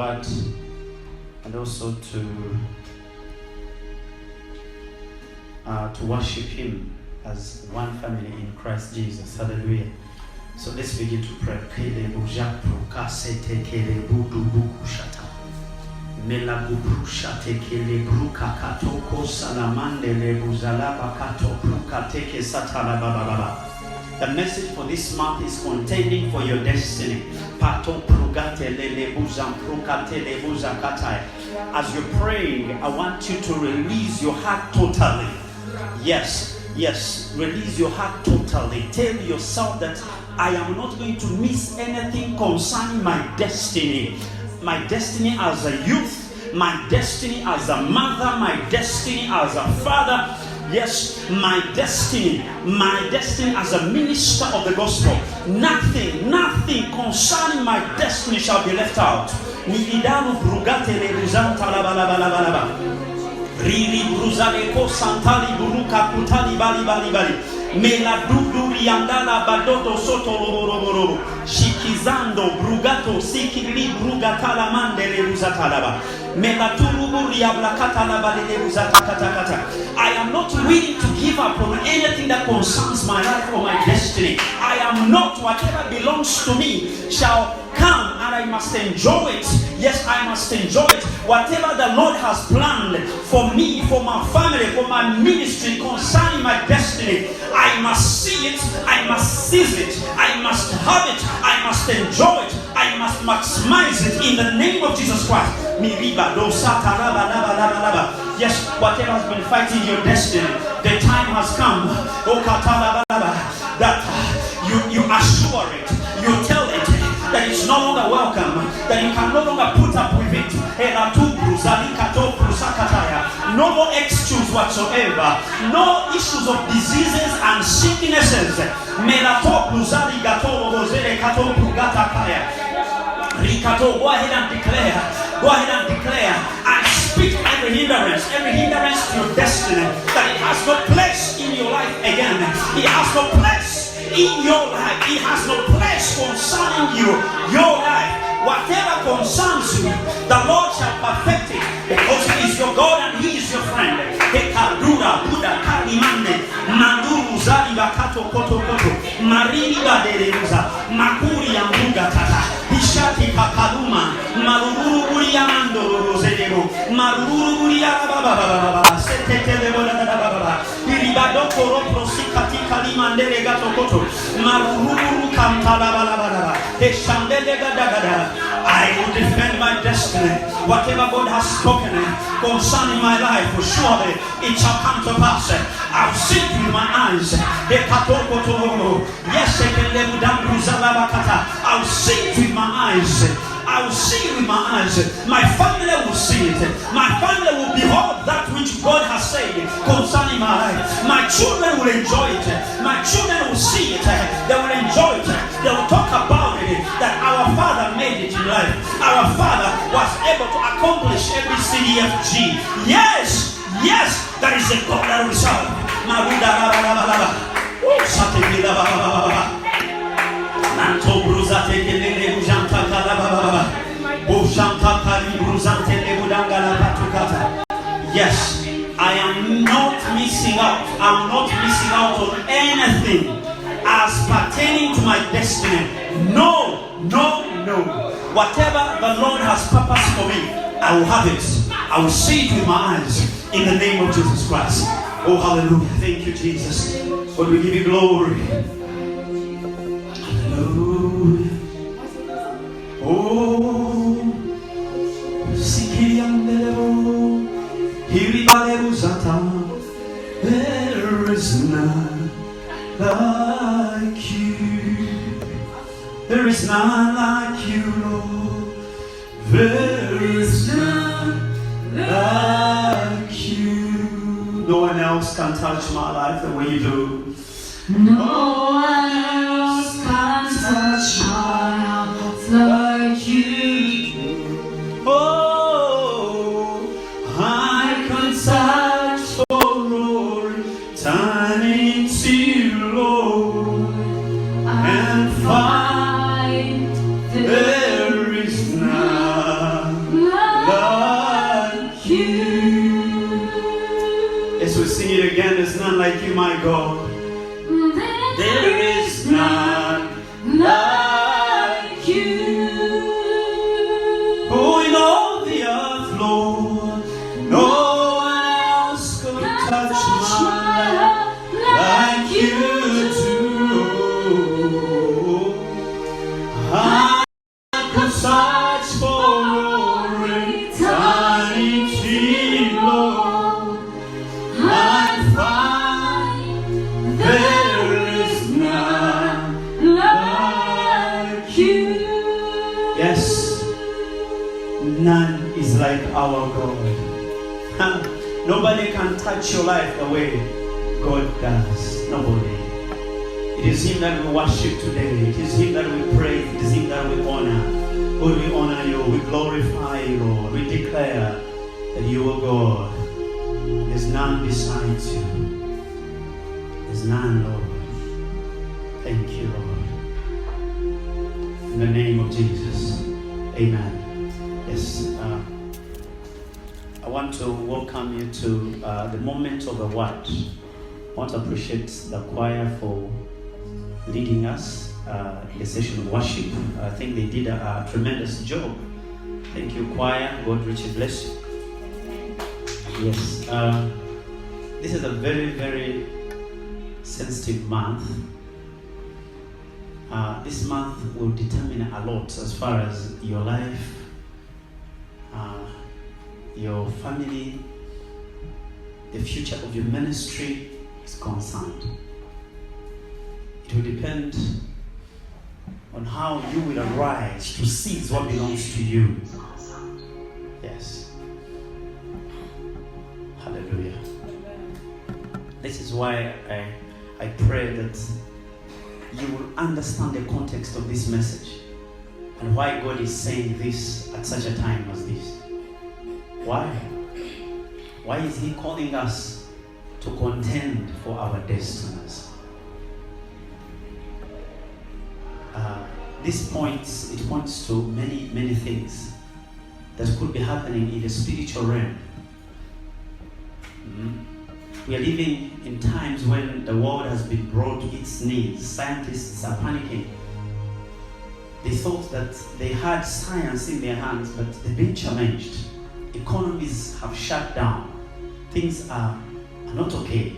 God and also to worship Him as one family in Christ Jesus. Hallelujah. So let's begin to pray. The message for this month is contending for your destiny. As you're praying, I want you to release your heart totally. Yes, release your heart totally. Tell yourself that I am not going to miss anything concerning my destiny. My destiny as a youth, my destiny as a mother, my destiny as a father. Yes, my destiny as a minister of the gospel. Nothing concerning my destiny shall be left out. Riri bruzale ko santali buruka kutali bali mela dudu riandala badoto soto loboro shikizando brugato sikili brugatala mandele ruzatalaba mela turubu riablakata la balele ruzatakata. I am not willing to give up on anything that concerns my life or my destiny. I am not. Whatever belongs to me shall come and I must enjoy it. Yes, I must enjoy it. Whatever the Lord has planned for me, for my family, for my ministry, concerning my destiny, I must see it, I must seize it, I must have it, I must enjoy it, I must maximize it in the name of Jesus Christ. Yes, whatever has been fighting your destiny, the time has come that you assure it, you tell it that it's no longer welcome, that you can no longer put up with it. No more excuse whatsoever, no issues of diseases and sicknesses. Go ahead and declare. I speak every hindrance to your destiny, that it has no place in your life again. It has no place in your life. It has no place concerning you, your life. Whatever concerns you, the Lord shall perfect it, because He is your God and He is your friend. Hekadura Buddha Kalimande Manduru Zali Bakato Koto Marini Baderuza Makuri Ambuga Tata Ishati Kakaluma Maruru Uriamando Rosedero Maruru Uriababa Setetele Baba Iribadoko Ropro Sikati Kalimandere Gato Koto Maruru Kantala Baba Eshandele Gadagada. I will defend my destiny. Whatever God has spoken concerning my life, surely it shall come to pass. I'll see it with my eyes. Yes, I'll see it with my eyes. I will see it with my eyes. My family will see it. My family will behold that which God has said concerning my life. My children will enjoy it. My children will see it. They will enjoy it. They will talk about it. That our father made it in life. Our father was able to accomplish every CDFG. Yes, that is a God that we serve. Yes, I am not missing out. I'm not missing out on anything as pertaining to my destiny. No. Whatever the Lord has purposed for me, I will have it. I will see it with my eyes in the name of Jesus Christ. Oh, hallelujah. Thank you, Jesus. God, we give you glory. Hallelujah. Oh, there is none like you. There is none like you, Lord. There is none like you. No one else can touch my life the way you do. No one else can touch my life like you. Oh, I can search for glory, turn into Lord, and find there is none. it again. There's none like you, my God. There is none like you. Oh, in all the earth, Lord, no one else could touch my life like you do. I could search for all eternity, Lord, and find there is none like you. Yes, none is like our God. Nobody can touch your life the way God does. Nobody. It is Him that we worship today. It is Him that we praise. It is Him that we honor. Lord, we honor you. We glorify you, Lord. We declare that you are God. There's none besides you. There's none, Lord. Thank you, Lord. In the name of Jesus. Amen. Yes. I want to welcome you to the moment of the word. I want to appreciate the choir for leading us in the session of worship. I think they did a tremendous job. Thank you, choir. God richly bless you. Yes. This is a very, very sensitive month. This month will determine a lot as far as your life, your family, the future of your ministry is concerned. It will depend on how you will arise to seize what belongs to you. Yes. Hallelujah. This is why I pray that you will understand the context of this message and why God is saying this at such a time as this. Why? Why is He calling us to contend for our destinies? It points to many things that could be happening in the spiritual realm. We are living in times when the world has been brought to its knees. Scientists are panicking. They thought that they had science in their hands, but they've been challenged. Economies have shut down. Things are not okay.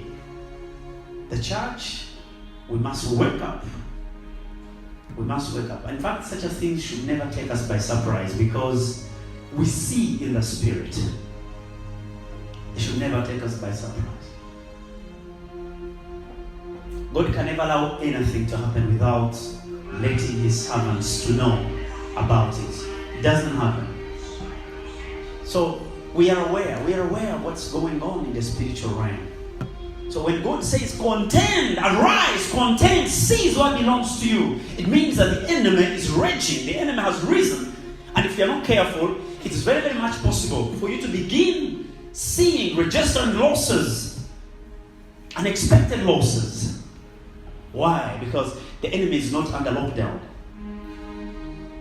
The church, we must wake up. We must wake up. In fact, such a thing should never take us by surprise because we see in the spirit. It should never take us by surprise. God can never allow anything to happen without letting His servants to know about it. It doesn't happen. So we are aware of what's going on in the spiritual realm. So when God says contend, arise, contend, seize what belongs to you, it means that the enemy is raging, the enemy has risen. And if you're not careful, it is very, very much possible for you to begin seeing, registering losses, unexpected losses. Why? Because the enemy is not under lockdown.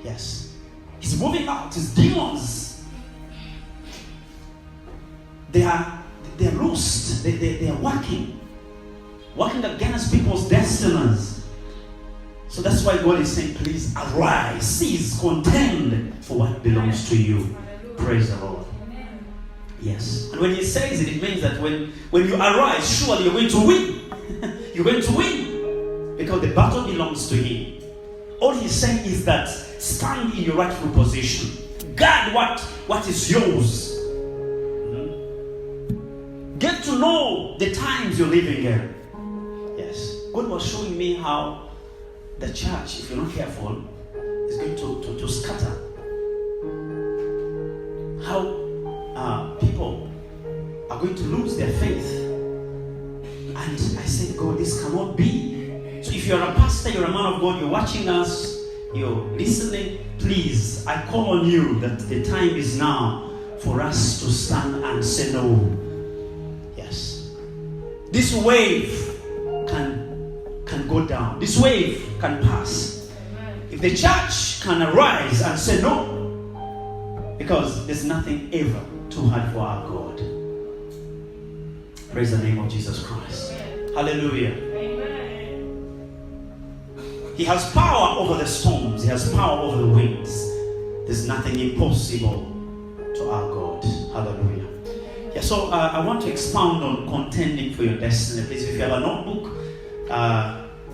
Yes. He's moving out. His demons, they're loosed. They are working against people's destinies. So that's why God is saying, please arise, seize, contend for what belongs to you. Praise the Lord. Yes. And when He says it, it means that when you arise, surely you're going to win. You're going to win. Because the battle belongs to Him. All He's saying is that stand in your rightful position. Guard what is yours. Get to know the times you're living in. Yes. God was showing me how the church, if you're not careful, is going to scatter. How people are going to lose their faith. And I said, God, this cannot be. So if you're a pastor, you're a man of God, you're watching us, you're listening, please, I call on you that the time is now for us to stand and say no. Yes. This wave can go down. This wave can pass. If the church can arise and say no, because there's nothing ever too hard for our God. Praise the name of Jesus Christ. Hallelujah. He has power over the storms. He has power over the winds. There's nothing impossible to our God. Hallelujah. Yeah, so I want to expound on contending for your destiny. Please, if you have a notebook,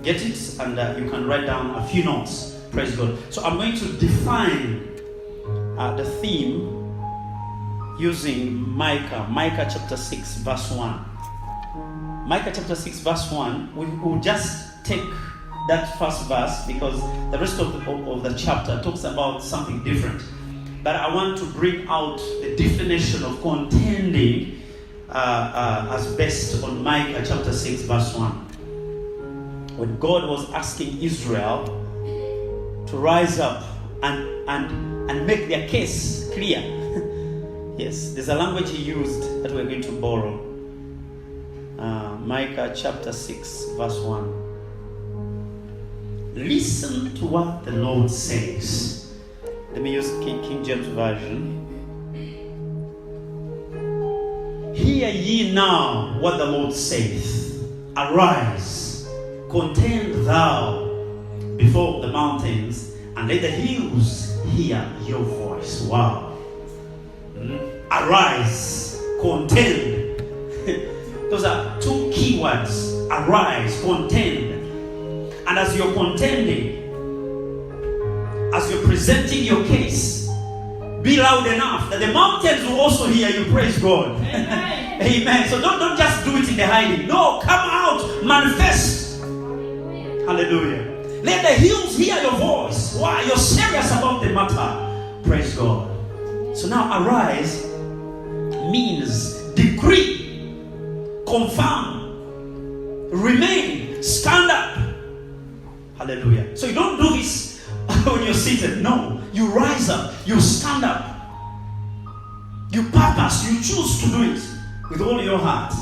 get it, and you can write down a few notes. Praise God. So I'm going to define the theme using Micah chapter 6 verse 1. Micah chapter 6 verse 1. We'll just take that first verse because the rest of the chapter talks about something different. But I want to bring out the definition of contending as based on Micah chapter 6 verse 1. When God was asking Israel to rise up and make their case clear. Yes, there's a language he used that we're going to borrow. Micah chapter 6 verse 1. Listen to what the Lord says. Let me use King James Version. Hear ye now what the Lord saith. Arise, contend thou before the mountains, and let the hills hear your voice. Wow. Arise, contend. Those are two key words. Arise, contend. And as you're contending, as you're presenting your case, be loud enough that the mountains will also hear you. Praise God. Amen. Amen. So don't just do it in the hiding. No, come out, manifest. Hallelujah. Let the hills hear your voice. Why? You're serious about the matter. Praise God. So now arise means decree, confirm, remain, stand up. Hallelujah. So you don't do this when you're seated. No. You rise up. You stand up. You purpose. You choose to do it with all your heart.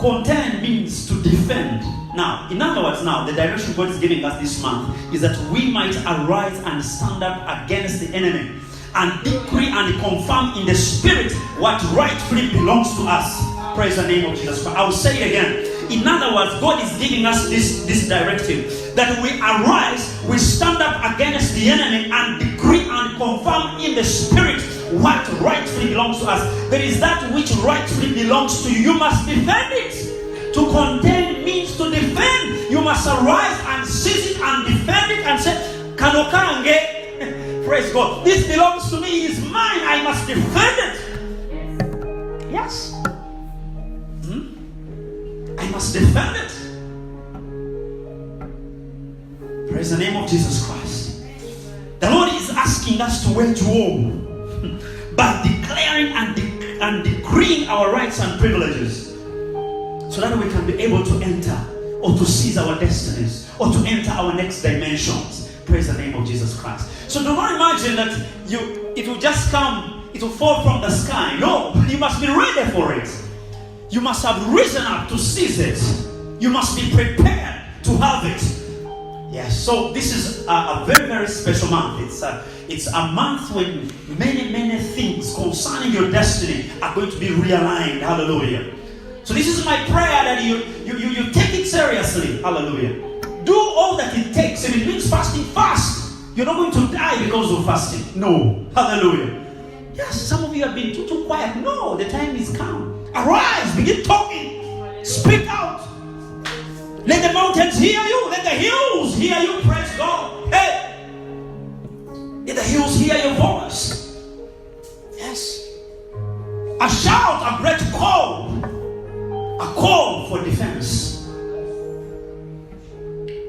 Contend means to defend. Now, in other words, now, the direction God is giving us this month is that we might arise and stand up against the enemy and decree and confirm in the spirit what rightfully belongs to us. Praise the name of Jesus Christ. I will say it again. In other words, God is giving us this directive that we arise, we stand up against the enemy and decree and confirm in the spirit what rightfully belongs to us. There is that which rightfully belongs to you. You must defend it. To contend means to defend. You must arise and seize it and defend it and say, Kanokange, praise God, this belongs to me, it is mine, I must defend it. Yes. I must defend it. Praise the name of Jesus Christ. The Lord is asking us to wage war by declaring and decreeing our rights and privileges so that we can be able to enter or to seize our destinies or to enter our next dimensions. Praise the name of Jesus Christ. So do not imagine that it will just come, it will fall from the sky. No, you must be ready for it. You must have risen up to seize it. You must be prepared to have it. Yes, so this is a very, very special month. It's a month when many things concerning your destiny are going to be realigned. Hallelujah. So this is my prayer that you take it seriously. Hallelujah. Do all that it takes. If it means fasting, fast. You're not going to die because of fasting. No. Hallelujah. Yes, some of you have been too quiet. No, the time is come. Arise, begin talking. Speak out. Let the mountains hear you. Let the hills hear you. Praise God. Hey. Let the hills hear your voice. Yes. A shout, a great call. A call for defense.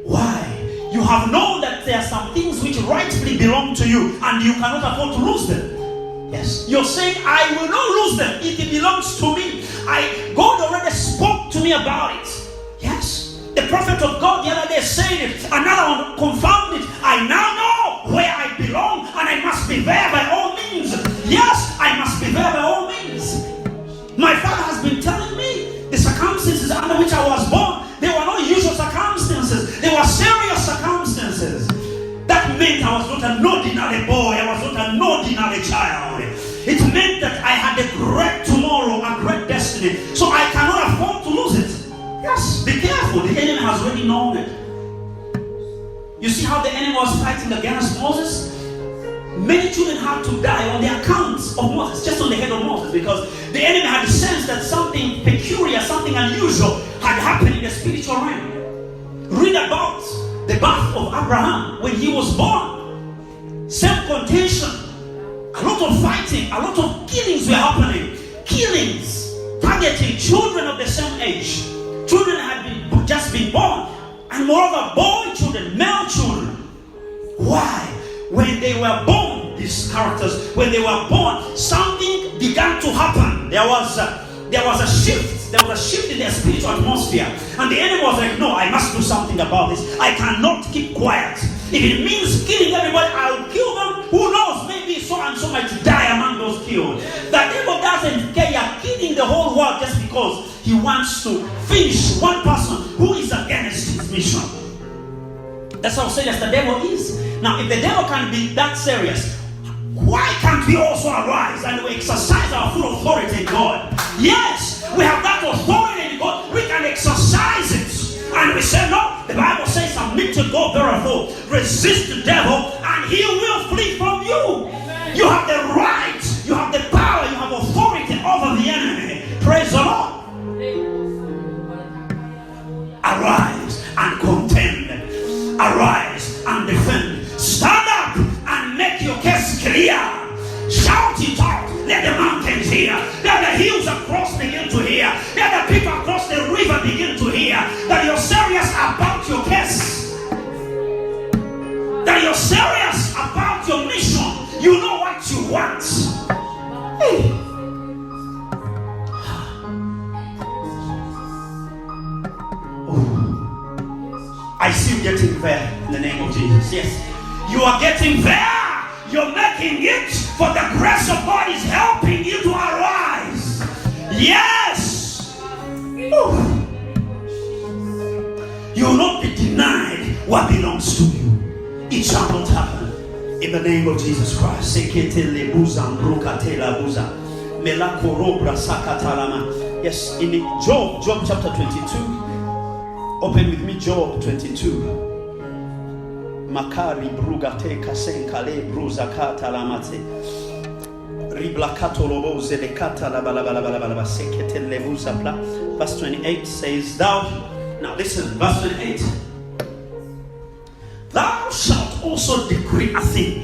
Why? You have known that there are some things which rightfully belong to you and you cannot afford to lose them. Yes. You're saying, I will not lose them. It belongs to me. God already spoke to me about it. Yes. The prophet of God the other day said it. Another one confirmed it. I now know where I belong and I must be there by all means. Yes, I must be there by all means. My father has been telling me the circumstances under which I was born, they were not usual circumstances. They were serious circumstances. That meant I was not an ordinary boy. I was not an ordinary child. It meant that I had a great tomorrow, a great destiny. So I cannot already known it. You see how the enemy was fighting against Moses? Many children had to die on the account of Moses, just on the head of Moses, because the enemy had sensed that something peculiar, something unusual had happened in the spiritual realm. Read about the birth of Abraham when he was born. Self-contention, a lot of fighting, a lot of killings were happening. Killings targeting children of the same age. Children had just been born, and moreover, boy children, male children. Why? When they were born, these characters, when they were born, something began to happen. There was a shift. There was a shift in their spiritual atmosphere. And the enemy was like, no, I must do something about this. I cannot keep quiet. If it means killing everybody, I'll kill them. Who knows? Maybe so and so might die among those killed. The devil doesn't care. You're killing the whole world just because he wants to finish one person who is against his mission. That's how serious the devil is. Now, if the devil can be that serious, why can't we also arise and we exercise our full authority in God? Yes, we have that authority in God. We can exercise it. And we say, no, the Bible says, submit to God, therefore, resist the devil, and he will flee from you. You have the right, you have the power, you have authority over the enemy. Praise the Lord. Arise and contend. Arise and defend. Stand up and make your case clear. Shout it out. Let the mountains hear. Let the hills across begin to hear. Let the people across the river begin to hear that you're serious about your case. That you're serious about your mission. You know what you want. Hey. I see you getting there in the name of Jesus. Yes. You are getting there. You're making it, for the grace of God is helping you to arise. Yes. Ooh. You will not be denied what belongs to you. It shall not happen. In the name of Jesus Christ. Yes, in Job chapter 22. Open with me Job 22. Makari brugate kasenkale bruzakata lamate. Riblakato loboze lekata la bala sekete levuzapla. Verse 28 says, now listen, verse 28. Thou shalt also decree a thing.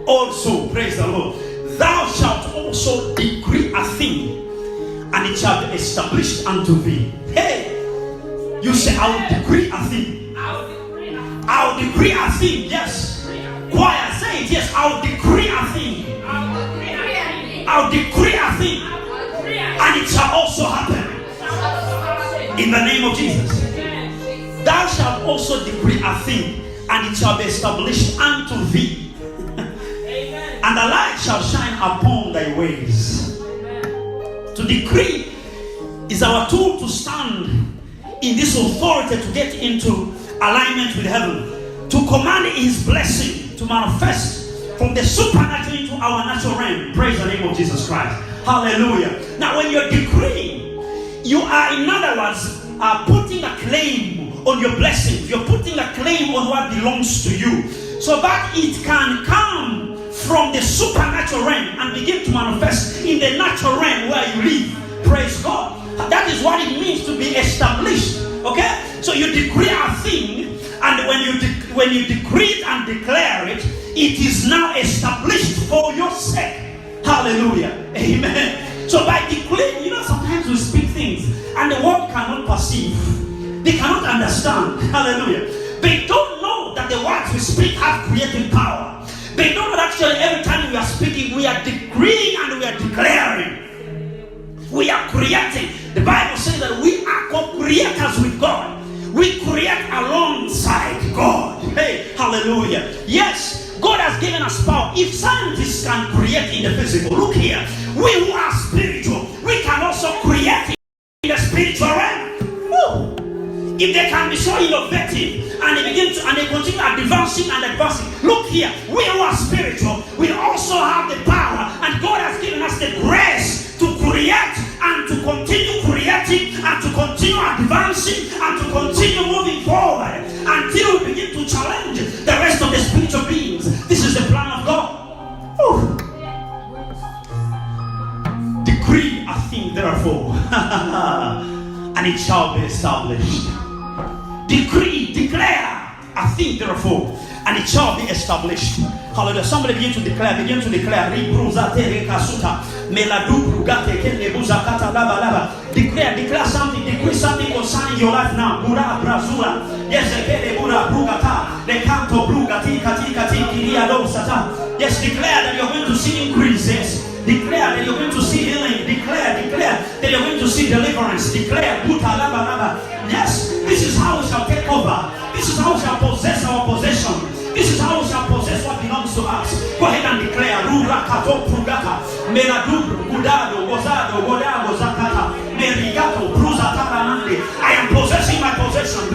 Also, praise the Lord. Thou shalt also decree a thing, and it shall be established unto thee. Hey! You say, I will decree a thing. I will decree a thing. Yes. Choir, say it. Yes, I will decree a thing. I will decree a thing. And it shall also happen. In the name of Jesus. Thou shalt also decree a thing, and it shall be established unto thee. And the light shall shine upon thy ways. To decree is our tool to stand in this authority to get into alignment with heaven, to command his blessing to manifest from the supernatural into our natural realm. Praise the name of Jesus Christ. Hallelujah. Now when you're decreeing, you are, in other words, putting a claim on your blessings. You're putting a claim on what belongs to you, so that it can come from the supernatural realm and begin to manifest in the natural realm where you live. Praise God. That is what it means to be established. Okay? So you decree a thing, and when you decree it and declare it, it is now established for your sake. Hallelujah. Amen. So by declaring, sometimes we speak things and the world cannot perceive. They cannot understand. Hallelujah. They don't know that the words we speak have creative power. They know that actually every time we are speaking, we are decreeing and we are declaring. We are creating. The Bible says that we are co-creators with God. We create alongside God. Hey, hallelujah. Yes, God has given us power. If scientists can create in the physical, look here. We who are spiritual, we can also create in the spiritual realm. Woo. If they can be so innovative and they continue advancing and advancing. Look here, we who are spiritual, we also have the power, and God has given us the grace to create and to continue creating and to continue advancing and to continue Decree a thing therefore, and it shall be established. Decree, declare a thing therefore, and it shall be established. Hallelujah. Somebody begin to declare. Declare something. Decree something concerning your life now. Yes, declare that you're going to see increases. Declare that you're going to see healing. Declare that you're going to see deliverance. Declare. Yes, this is how we shall take over. This is how we shall possess our possession. This is how we shall possess what belongs to us. Go ahead and declare. I am possessing my possession.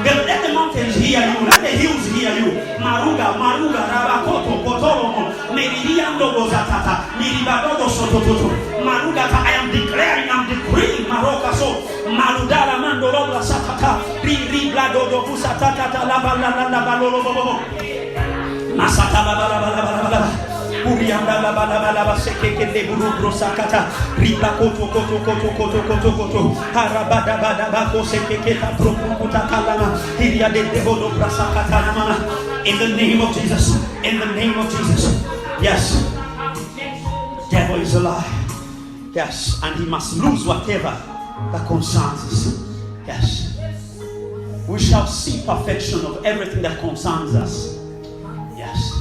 Let the mountains hear you. Let the hills hear you. Maruga, Rabakoto, Potoromo, Meridiando Gozatata, Miribadodo Sototo, Marugata. I am declaring, I'm decreeing, Maroka so, Marudara Mandorola Satata, Riblado Fusatata, Labalolo, Masata Bala. Urianda la bala sekeke de buru sakata riba koto harabada bako sekeke ta prokuta kalama hiria de debodo brasakata namana. In the name of Jesus, in the name of Jesus. Yes, devil is a lie. Yes, and he must lose whatever that concerns us. Yes, we shall see perfection of everything that concerns us.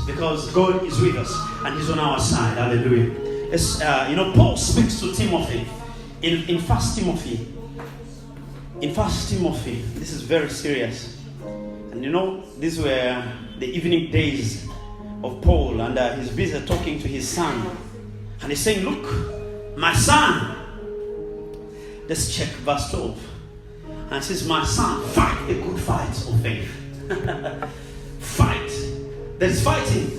Because God is with us and He's on our side. Hallelujah. It's, Paul speaks to Timothy in 1 Timothy. In 1 Timothy, this is very serious. And these were the evening days of Paul, and he's busy talking to his son. And he's saying, look, my son. Let's check verse 12. And it says, my son, fight the good fight of faith. Fight. There's fighting.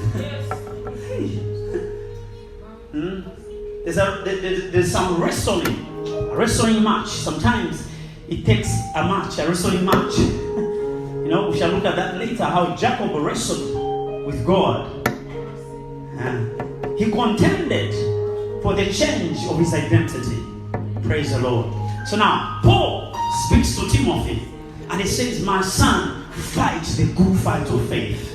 There's some wrestling. A wrestling match. Sometimes it takes a wrestling match. We shall look at that later, how Jacob wrestled with God. He contended for the change of his identity. Praise the Lord. So now, Paul speaks to Timothy and he says, my son, fight the good fight of faith.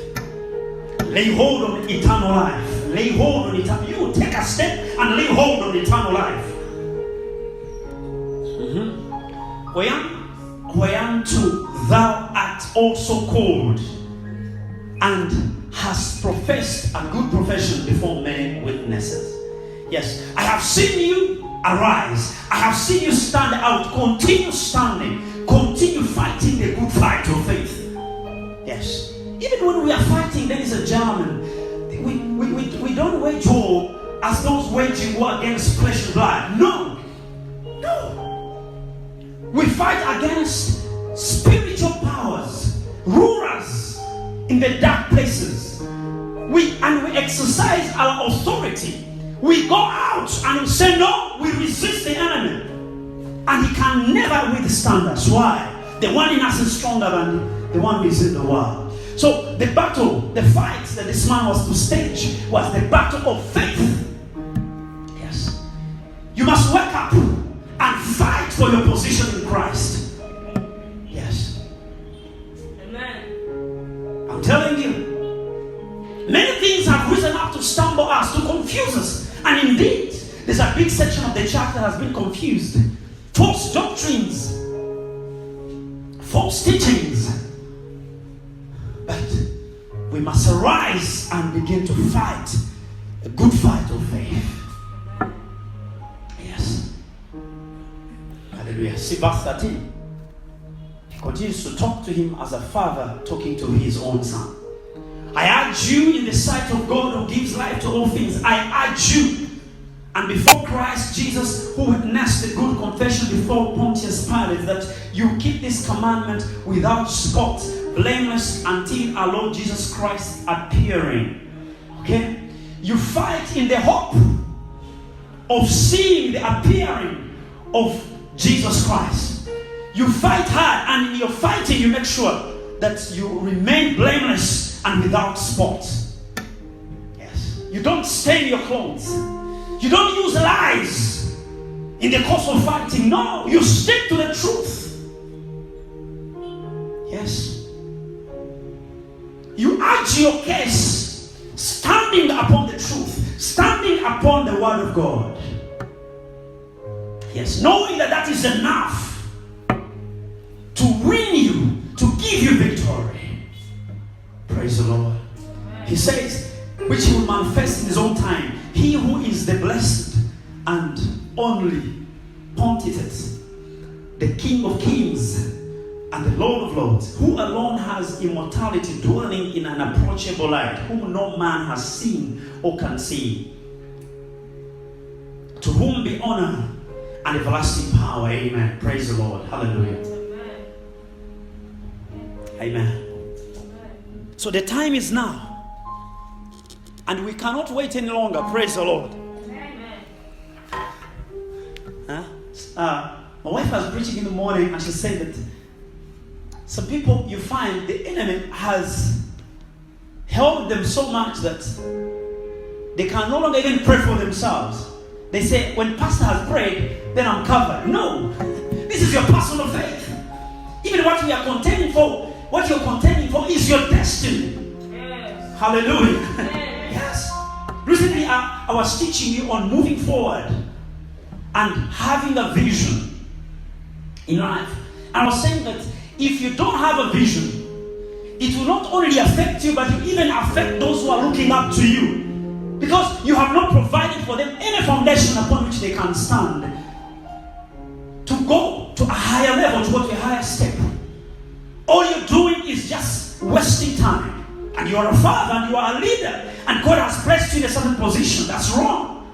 Lay hold on eternal life. Lay hold on eternal. You take a step and lay hold on eternal life. Whereunto thou art also called, and hast professed a good profession before many witnesses. Yes, I have seen you arise. I have seen you stand out. Continue standing. Continue fighting the good fight of faith. Yes. Even when we are fighting, there is a German. We don't wage war as those waging war against flesh and blood. No. We fight against spiritual powers, rulers in the dark places. We exercise our authority. We go out and we say, no, we resist the enemy. And he can never withstand us. Why? The one in us is stronger than the one who is in the world. So the battle, the fight that this man was to stage was the battle of faith. Yes. You must wake up and fight for your position in Christ. Yes. Amen. I'm telling you, many things have risen up to stumble us, to confuse us. And indeed, there's a big section of the church that has been confused. False doctrines, false teachings. But we must arise and begin to fight a good fight of faith. Yes. Hallelujah. See verse 13. He continues to talk to him as a father talking to his own son. I urge you in the sight of God who gives life to all things. I urge you. And before Christ Jesus, who witnessed the good confession before Pontius Pilate, that you keep this commandment without spot, blameless, until our Lord Jesus Christ appearing. Okay? You fight in the hope of seeing the appearing of Jesus Christ. You fight hard, and in your fighting, you make sure that you remain blameless and without spot. Yes. You don't stain your clothes. You don't use lies in the course of fighting. No, you stick to the truth. Yes. You argue your case standing upon the truth, standing upon the word of God. Yes, knowing that that is enough to win you, to give you victory. Praise the Lord. He says, which he will manifest in his own time. He who is the blessed and only pontifex, the King of kings and the Lord of lords, who alone has immortality, dwelling in an approachable light, whom no man has seen or can see. To whom be honor and everlasting power. Amen. Praise the Lord. Hallelujah. Amen. So the time is now. And we cannot wait any longer. Praise the Lord. My wife was preaching in the morning and she said that some people, you find the enemy has held them so much that they can no longer even pray for themselves. They say, when pastor has prayed, then I'm covered. No. This is your personal faith. Even what we are contending for, what you're contending for is your destiny. Yes. Hallelujah. Yes. Recently, I was teaching you on moving forward and having a vision in life. I was saying that if you don't have a vision, it will not only affect you, but it will even affect those who are looking up to you. Because you have not provided for them any foundation upon which they can stand to go to a higher level, to go to a higher step. All you're doing is just wasting time. And you are a father and you are a leader, and God has placed you in a certain position. That's wrong.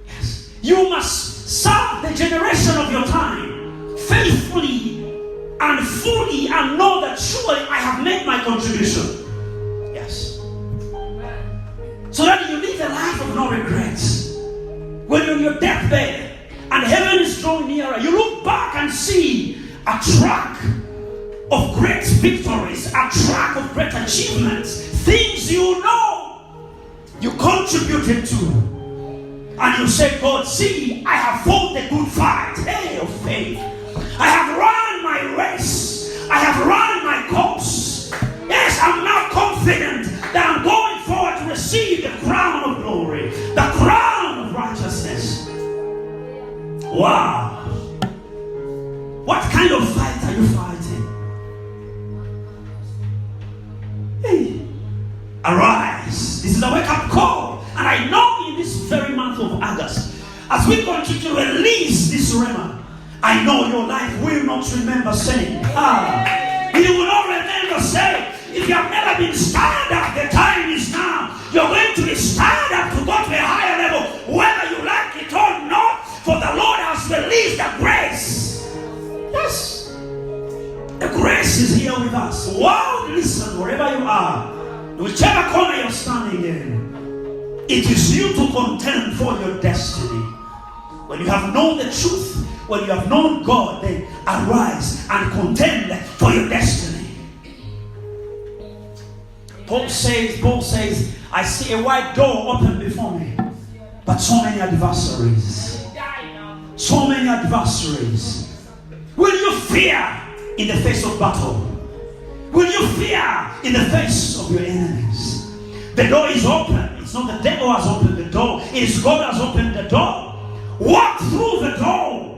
Yes. You must serve the generation of your time faithfully and fully, and know that surely I have made my contribution. Yes. So that you live a life of no regrets. When you're on your deathbed and heaven is drawing nearer, you look back and see a track of great victories, a track of great achievements, things you know you contributed to. And you say, God, see, I have fought the good fight, hey, of faith. I have run my race. I have run my course. Yes, I'm now confident that I'm going forward to receive the crown of glory, the crown of righteousness. Wow. What kind of fight are you fighting? Hey, arise. This is a wake-up call. And I know in this very month of August, as we continue to release this rhema, I know your life will not remember saying, you will not remember saying, if you have never been stirred up, the time is now. You're going to be stirred up to go to a higher level, whether you like it or not, for the Lord has released the grace. Yes. The grace is here with us. Wow, listen, wherever you are, whichever corner you're standing in, it is you to contend for your destiny. When you have known the truth, when you have known God, then arise and contend for your destiny. Paul says, I see a wide door open before me, but so many adversaries. So many adversaries. Will you fear in the face of battle? Will you fear in the face of your enemies? The door is open. It's not the devil has opened the door. It is God has opened the door. Walk through the door.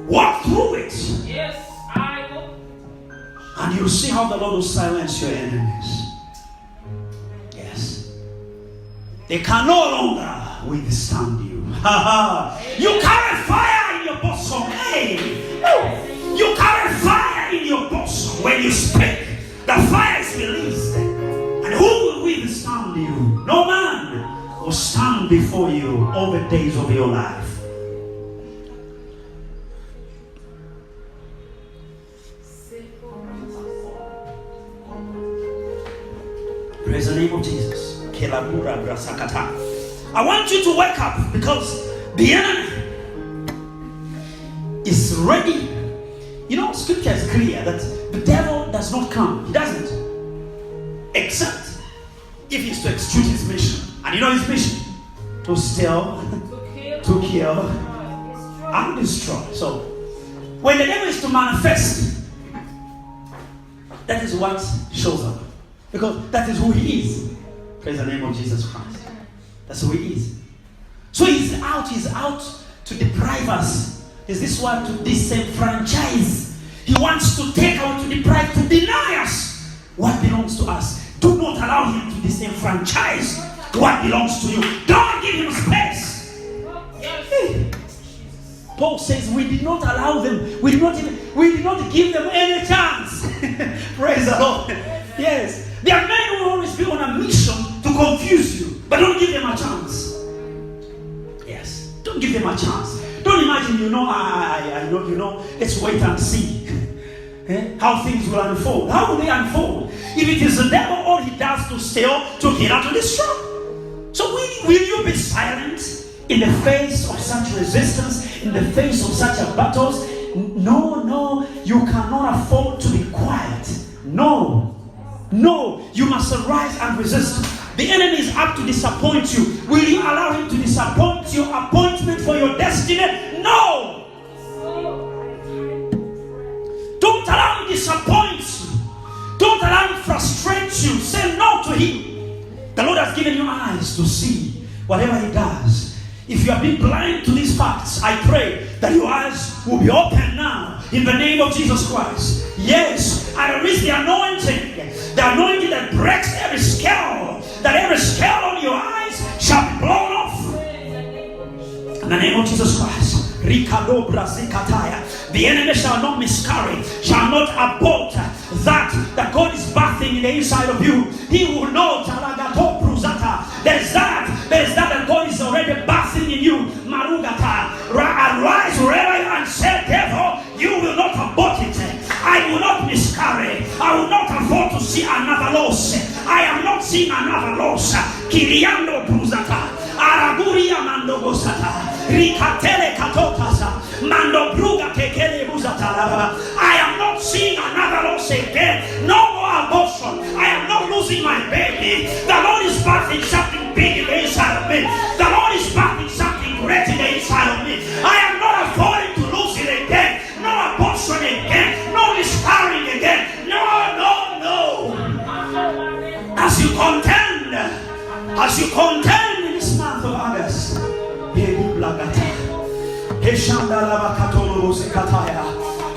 Walk through it. Yes, I will. And you'll see how the Lord will silence your enemies. Yes. They can no longer withstand you. You carry fire in your bosom. Hey. You carry fire in your bosom. When you speak, the fire is released. And who will withstand you? No man will stand before you all the days of your life. Praise the name of Jesus. I want you to wake up, because the enemy is ready. You know, scripture is clear that the devil does not come. He doesn't. Except if he's to execute his mission. And you know his mission? to steal, to kill, and destroy. So, when the devil is to manifest, that is what shows up. Because that is who he is. Praise the name of Jesus Christ. That's who he is. So he's out to deprive us. Is this one to disenfranchise? He wants to take out, to deprive, to deny us what belongs to us. Do not allow him to disenfranchise what belongs to you. Don't give him space. Hey. Paul says we did not allow them. We did not give them any chance. Praise the Lord. Yes. There are men who will always be on a mission to confuse you, but don't give them a chance. Yes. Don't give them a chance. Don't imagine, I know, let's wait and see how things will unfold. How will they unfold? If it is the devil, all he does to steal, to kill, and to destroy. So will you be silent in the face of such resistance, in the face of such battles? No, you cannot afford to be quiet. No, you must arise and resist. The enemy is up to disappoint you. Will you allow him to disappoint your appointment for your destiny? No! Don't allow him to disappoint you. Don't allow him to frustrate you. Say no to him. The Lord has given you eyes to see whatever he does. If you have been blind to these facts, I pray that your eyes will be open now in the name of Jesus Christ. Yes, I release the anointing that breaks every scale, that every scale on your eyes shall be blown off. In the name of Jesus Christ. The enemy shall not miscarry, shall not abort that God is birthing in the inside of you. He will know there is that God is already birthing in you. Arise wherever you are and say, devil, you will not abort it. I will not miscarry. I will not afford to see another loss. I am not seeing another loss. Kiriando bruzata, Araguria mando gosata, Rikatele katotasa, Mando bruga tekele buzata. I am not seeing another loss again. No more abortion. I am not losing my baby. The Lord is birthing something big in the inside of me. The Lord is birthing something great in the inside of me. I am not affording to lose it again. No abortion again. No miscarrying again. No. As you contend in this month of August, I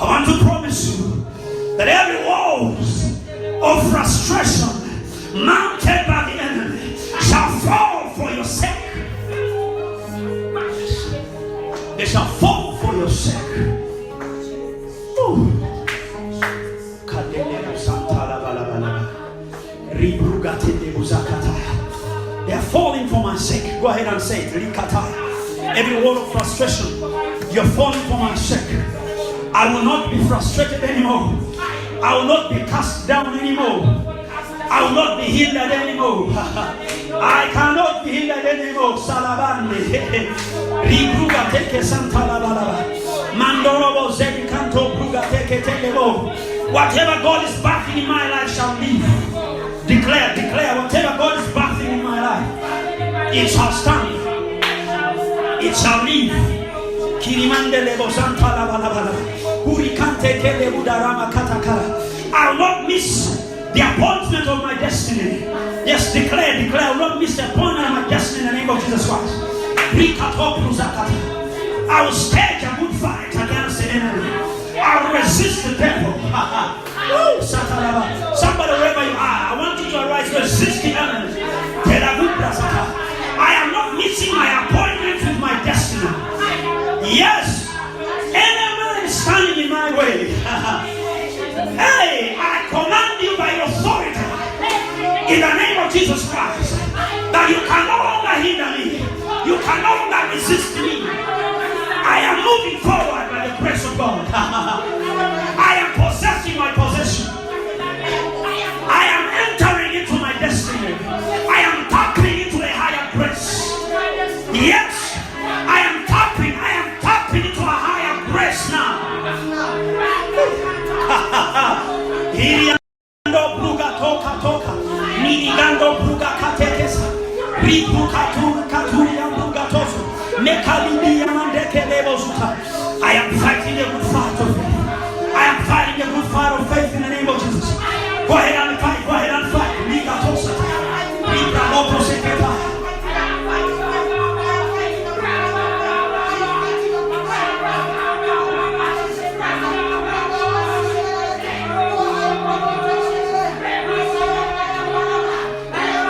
want to promise you that every walls of frustration mounted by the enemy shall fall for your sake. They shall fall for your sake. They are falling for my sake. Go ahead and say it. Every word of frustration, you're falling for my sake. I will not be frustrated anymore. I will not be cast down anymore. I will not be hindered anymore. I cannot be hindered anymore. Salabande. Ribruga teke santalabalaba. Mandorobo zedi kanto bruga teke telebo. Whatever God is birthing in my life shall live. Declare, whatever God is birthing in my life, it shall stand. It shall live. Kirimande lebo santalabalaba. Hurikante kele budarama katakara. I will not miss the appointment of my destiny. Yes, declare. I will not miss the appointment of my destiny in the name of Jesus Christ. I will stage a good fight against the enemy. I will resist the devil. Somebody wherever you are, I want you to arise, resist the enemy. I am not missing my appointment with my destiny. Yes, enemy is standing in my way. Hey, I command you by authority in the name of Jesus Christ that you can no longer hinder me. You can no longer resist me. I am moving forward by the grace of God. I am possessing my possession. I am entering into my destiny. I am tapping into a higher grace. Yes, I am tapping into a higher grace now. Hiriando bruga toka. Nigando bruga katekesa. Ribu katuri. I am fighting a good fight of faith. I am fighting a good fight of faith in the name of Jesus. Go ahead and fight. Go ahead and fight.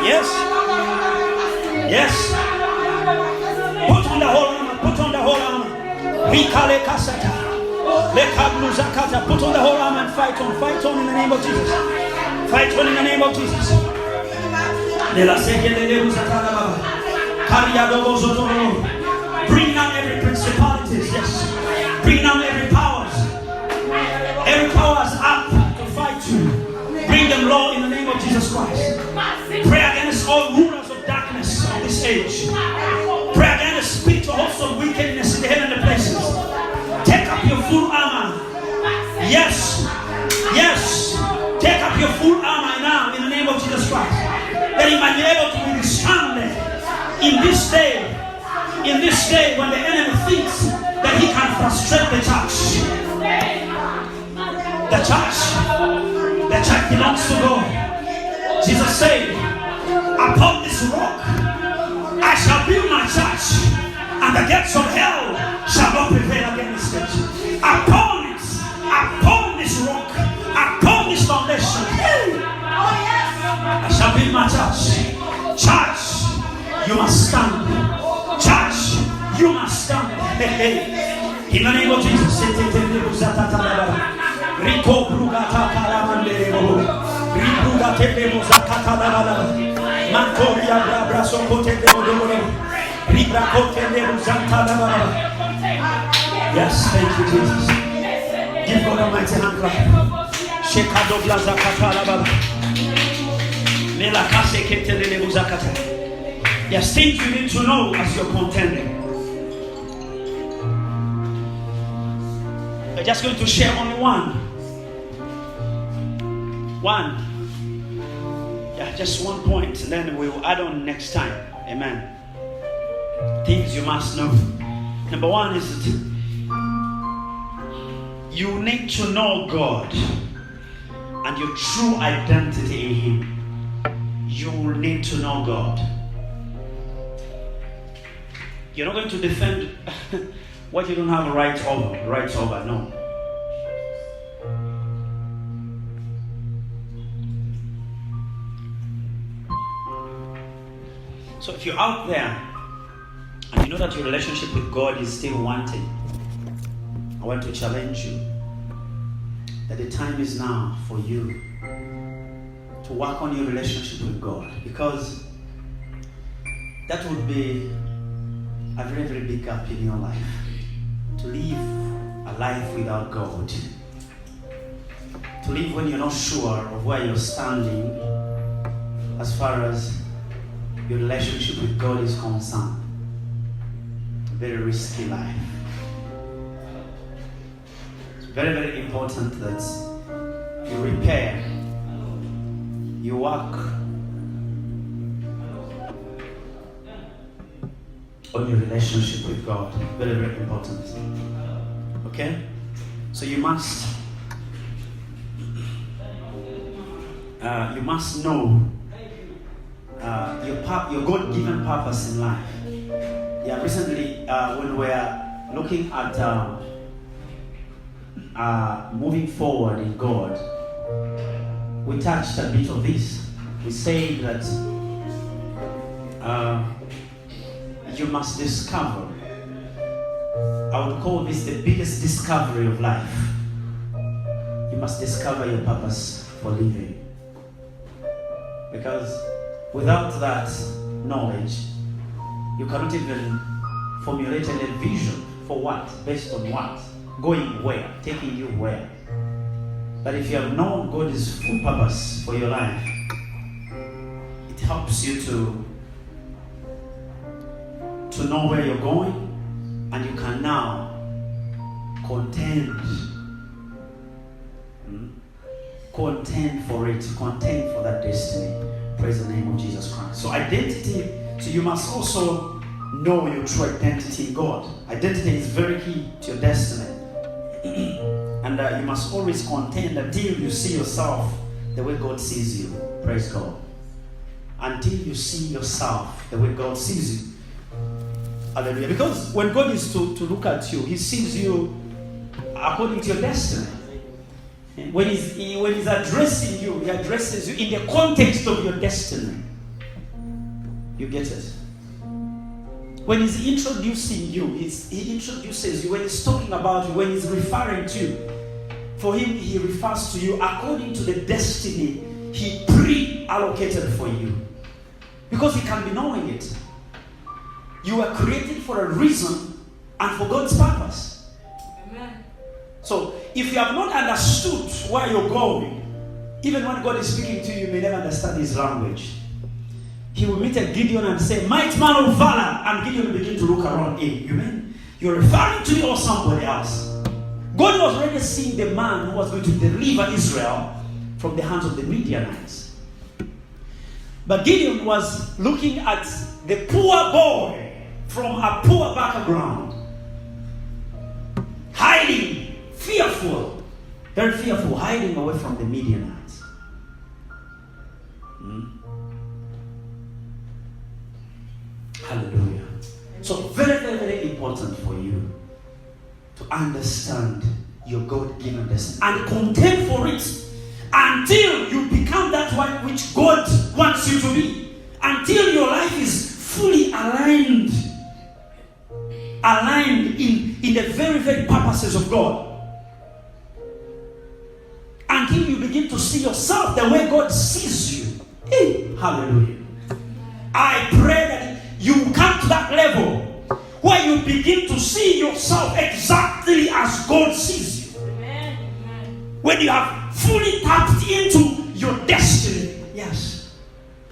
Yes. Yes. Put on the whole armor. Put on the whole armor. Put on the whole armor and fight on. Fight on in the name of Jesus. Fight on in the name of Jesus. Bring down every principalities. Yes. Bring down every powers. Every power is up to fight you. Bring them low in the name of Jesus Christ. Pray against all rulers of darkness of this age. Pray against the spiritual hosts of wickedness in the heavenly places. Take up your full armor. Yes. Yes. Take up your full armor now in the name of Jesus Christ. That you might be able to withstand in this day. In this day when the enemy thinks that he can frustrate the church. The church belongs to God. Jesus said, upon this rock I shall build my church, and the gates of hell shall not prevail against it. Upon this rock, upon this foundation, I shall build my church. Church, you must stand. Church, you must stand. In the name of Jesus. Rico Brugata Karamandebo, Ribruga Mozakata, Mantoria Braso Cote de Odoro, Ribra Cote de Muzanta. Yes, thank you, Jesus. Give God a mighty hand clap. Shekado Blaza Katala, Mela Kase Kete de Muzakata. Yes, things you need to know as you're contending. We're just going to share only one. Yeah, just one point, and then we will add on next time. Amen. Things you must know. Number one is that you need to know God and your true identity in Him. You will need to know God. You're not going to defend what you don't have a right over. No. So if you're out there and you know that your relationship with God is still wanting, I want to challenge you that the time is now for you to work on your relationship with God, because that would be a very, very big gap in your life. To live a life without God. To live when you're not sure of where you're standing as far as your relationship with God is concerned. A very risky life. It's very, very important that you repair, you work on your relationship with God. Very, very important. Okay? So you must know your God-given purpose in life. Yeah, recently when we were looking at moving forward in God, we touched a bit of this. We said that you must discover. I would call this the biggest discovery of life. You must discover your purpose for living. Because without that knowledge, you cannot even formulate a vision for what, based on what, going where, taking you where. But if you have known God's full purpose for your life, it helps you to know where you're going, and you can now contend for it, contend for that destiny. Praise the name of Jesus Christ. So identity, so you must also know your true identity in God. Identity is very key to your destiny. And you must always contend until you see yourself the way God sees you. Praise God. Until you see yourself the way God sees you. Hallelujah. Because when God is to look at you, He sees you according to your destiny. When he's addressing you, He addresses you in the context of your destiny. You get it? When He's introducing you, He introduces you. When He's talking about you, when He's referring to you, for Him, He refers to you according to the destiny He pre-allocated for you. Because He can be knowing it. You were created for a reason and for God's purpose. Amen. So, if you have not understood where you're going, even when God is speaking to you, you may never understand His language. He will meet a Gideon and say, "Mighty man of valor," and Gideon will begin to look around. Hey, you mean you're referring to me or somebody else? God was already seeing the man who was going to deliver Israel from the hands of the Midianites. But Gideon was looking at the poor boy from a poor background, hiding, fearful, very fearful, hiding away from the Midianites. Hallelujah. So very, very, very important for you to understand your God-given destiny and contend for it until you become that one which God wants you to be. Until your life is fully aligned in the very, very purposes of God. Until you begin to see yourself the way God sees you. Hey, hallelujah. I pray that you come to that level where you begin to see yourself exactly as God sees you. Amen. When you have fully tapped into your destiny. Yes.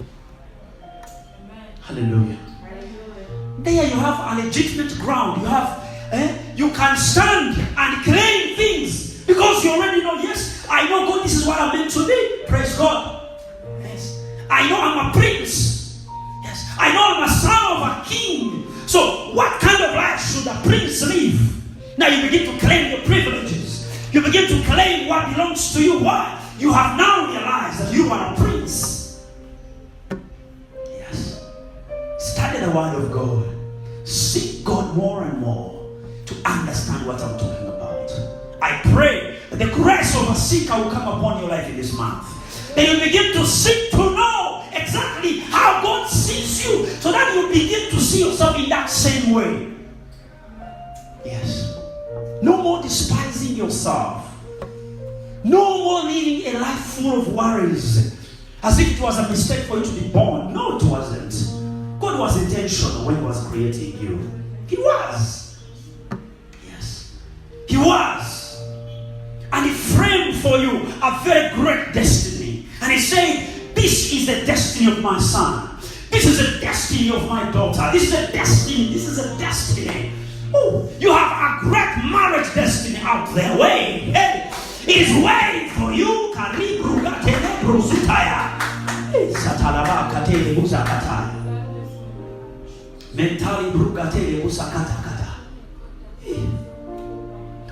Amen. Hallelujah. There you have a legitimate ground. You have, you can stand and claim things because you already know, yes, I know God, this is what I'm meant to be. Praise God. Yes. I know I'm a prince. Yes. I know I'm a son of a king. So what kind of life should a prince live? Now you begin to claim your privileges. You begin to claim what belongs to you. Why? You have now realized that you are a prince. Yes. Study the word of God. Seek God more and more to understand what I'm talking about. I pray that the grace of a seeker will come upon your life in this month. That you begin to seek to know exactly how God sees you, so that you begin to see yourself in that same way. Yes. No more despising yourself. No more living a life full of worries, as if it was a mistake for you to be born. No, it wasn't. God was intentional when He was creating you. He was. Yes. He was. And He framed for you a very great destiny. And He said, this is the destiny of my son. This is the destiny of my daughter. This is a destiny. This is a destiny. Oh, you have a great marriage destiny out there. Wait. Hey. It is waiting for you.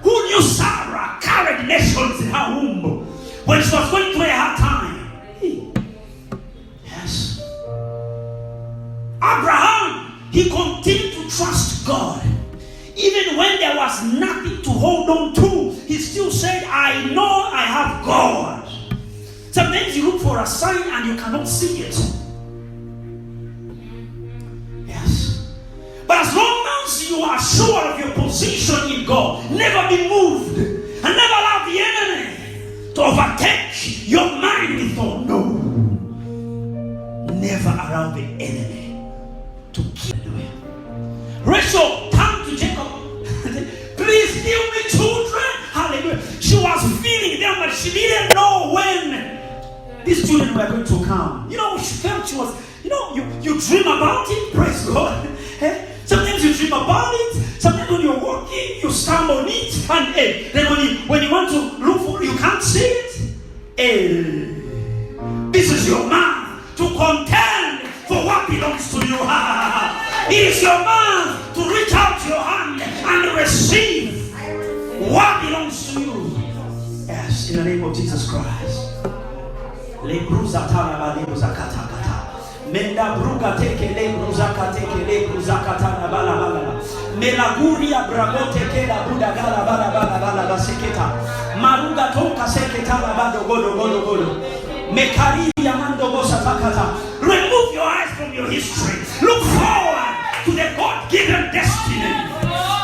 Who knew Sarah carried nations in her womb when she was going through a hard time? Yes. Abraham, he continued to trust God. Even when there was nothing to hold on to, he still said, I know I have God. Sometimes you look for a sign and you cannot see it. Yes. But as long as you are sure of your position in God, never be moved. And never allow the enemy to overtake your mind with thought. No. Never allow the enemy to kill you. Rachel turned to Jacob. Please give me children. Hallelujah. She was feeling them, but she didn't know when these children were going to come. You know, she felt she was, you dream about it. Praise God. Sometimes you dream about it. Sometimes when you're walking, you stand on it. And then when you want to look for it, you can't see it. This is your man to contend for what belongs to you. It is your month to reach out your hand and receive what belongs to you. Yes, in the name of Jesus Christ. Menda bruga teke le bruzaka teke le bruzaka tana bala bala. Melaguria bragote ke la buda gala bala bala bala baseketa. Maruga toka seketa la bado godo godo godo. Mekari yamando bosa takata. Remove your eyes from your history. Look forward to the God-given destiny.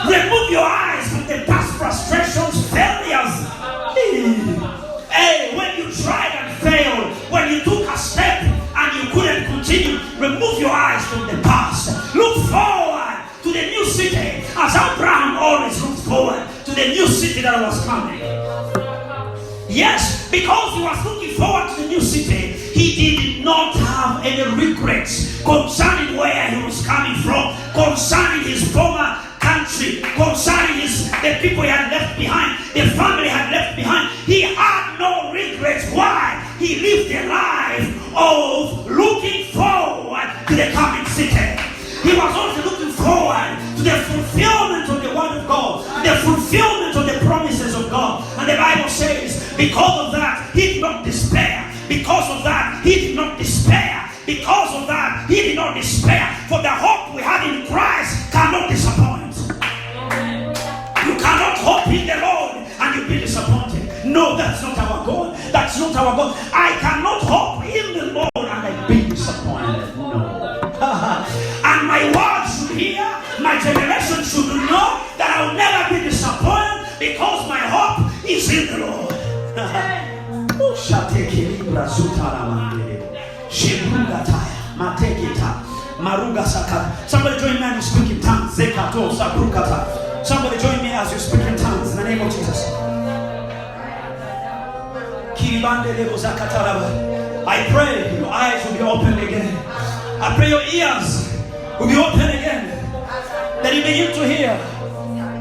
Remove your eyes from the past frustrations, failures. Hey, when you tried and failed, when you took a step and you couldn't continue, remove your eyes from the past. Look forward to the new city, as Abraham always looked forward to the new city that was coming. Yes, because he was looking forward to the new city, he did not have any regrets concerning where he was coming from, concerning his former country, concerning the people he had left behind, the family had left behind. He had no regrets. Why? He lived a life of looking forward to the coming city. He was also looking forward to the fulfillment of the word of God, the fulfillment of the promises of God. And the Bible says, because of that, he did not despair. Because of that, he did not despair. Because of that, he did not despair. For the hope we have in Christ cannot disappoint. You cannot hope in the Lord and you'll be disappointed. No, that's not our God. That's not our God. I cannot hope in the Lord and I be disappointed. No. And my world should hear, my generation should know that I will never be disappointed because my hope is in the Lord. Somebody join me and speak in tongues. Somebody join me as you speak in tongues in the name of Jesus. I pray your eyes will be opened again. I pray your ears will be open again, that you begin to hear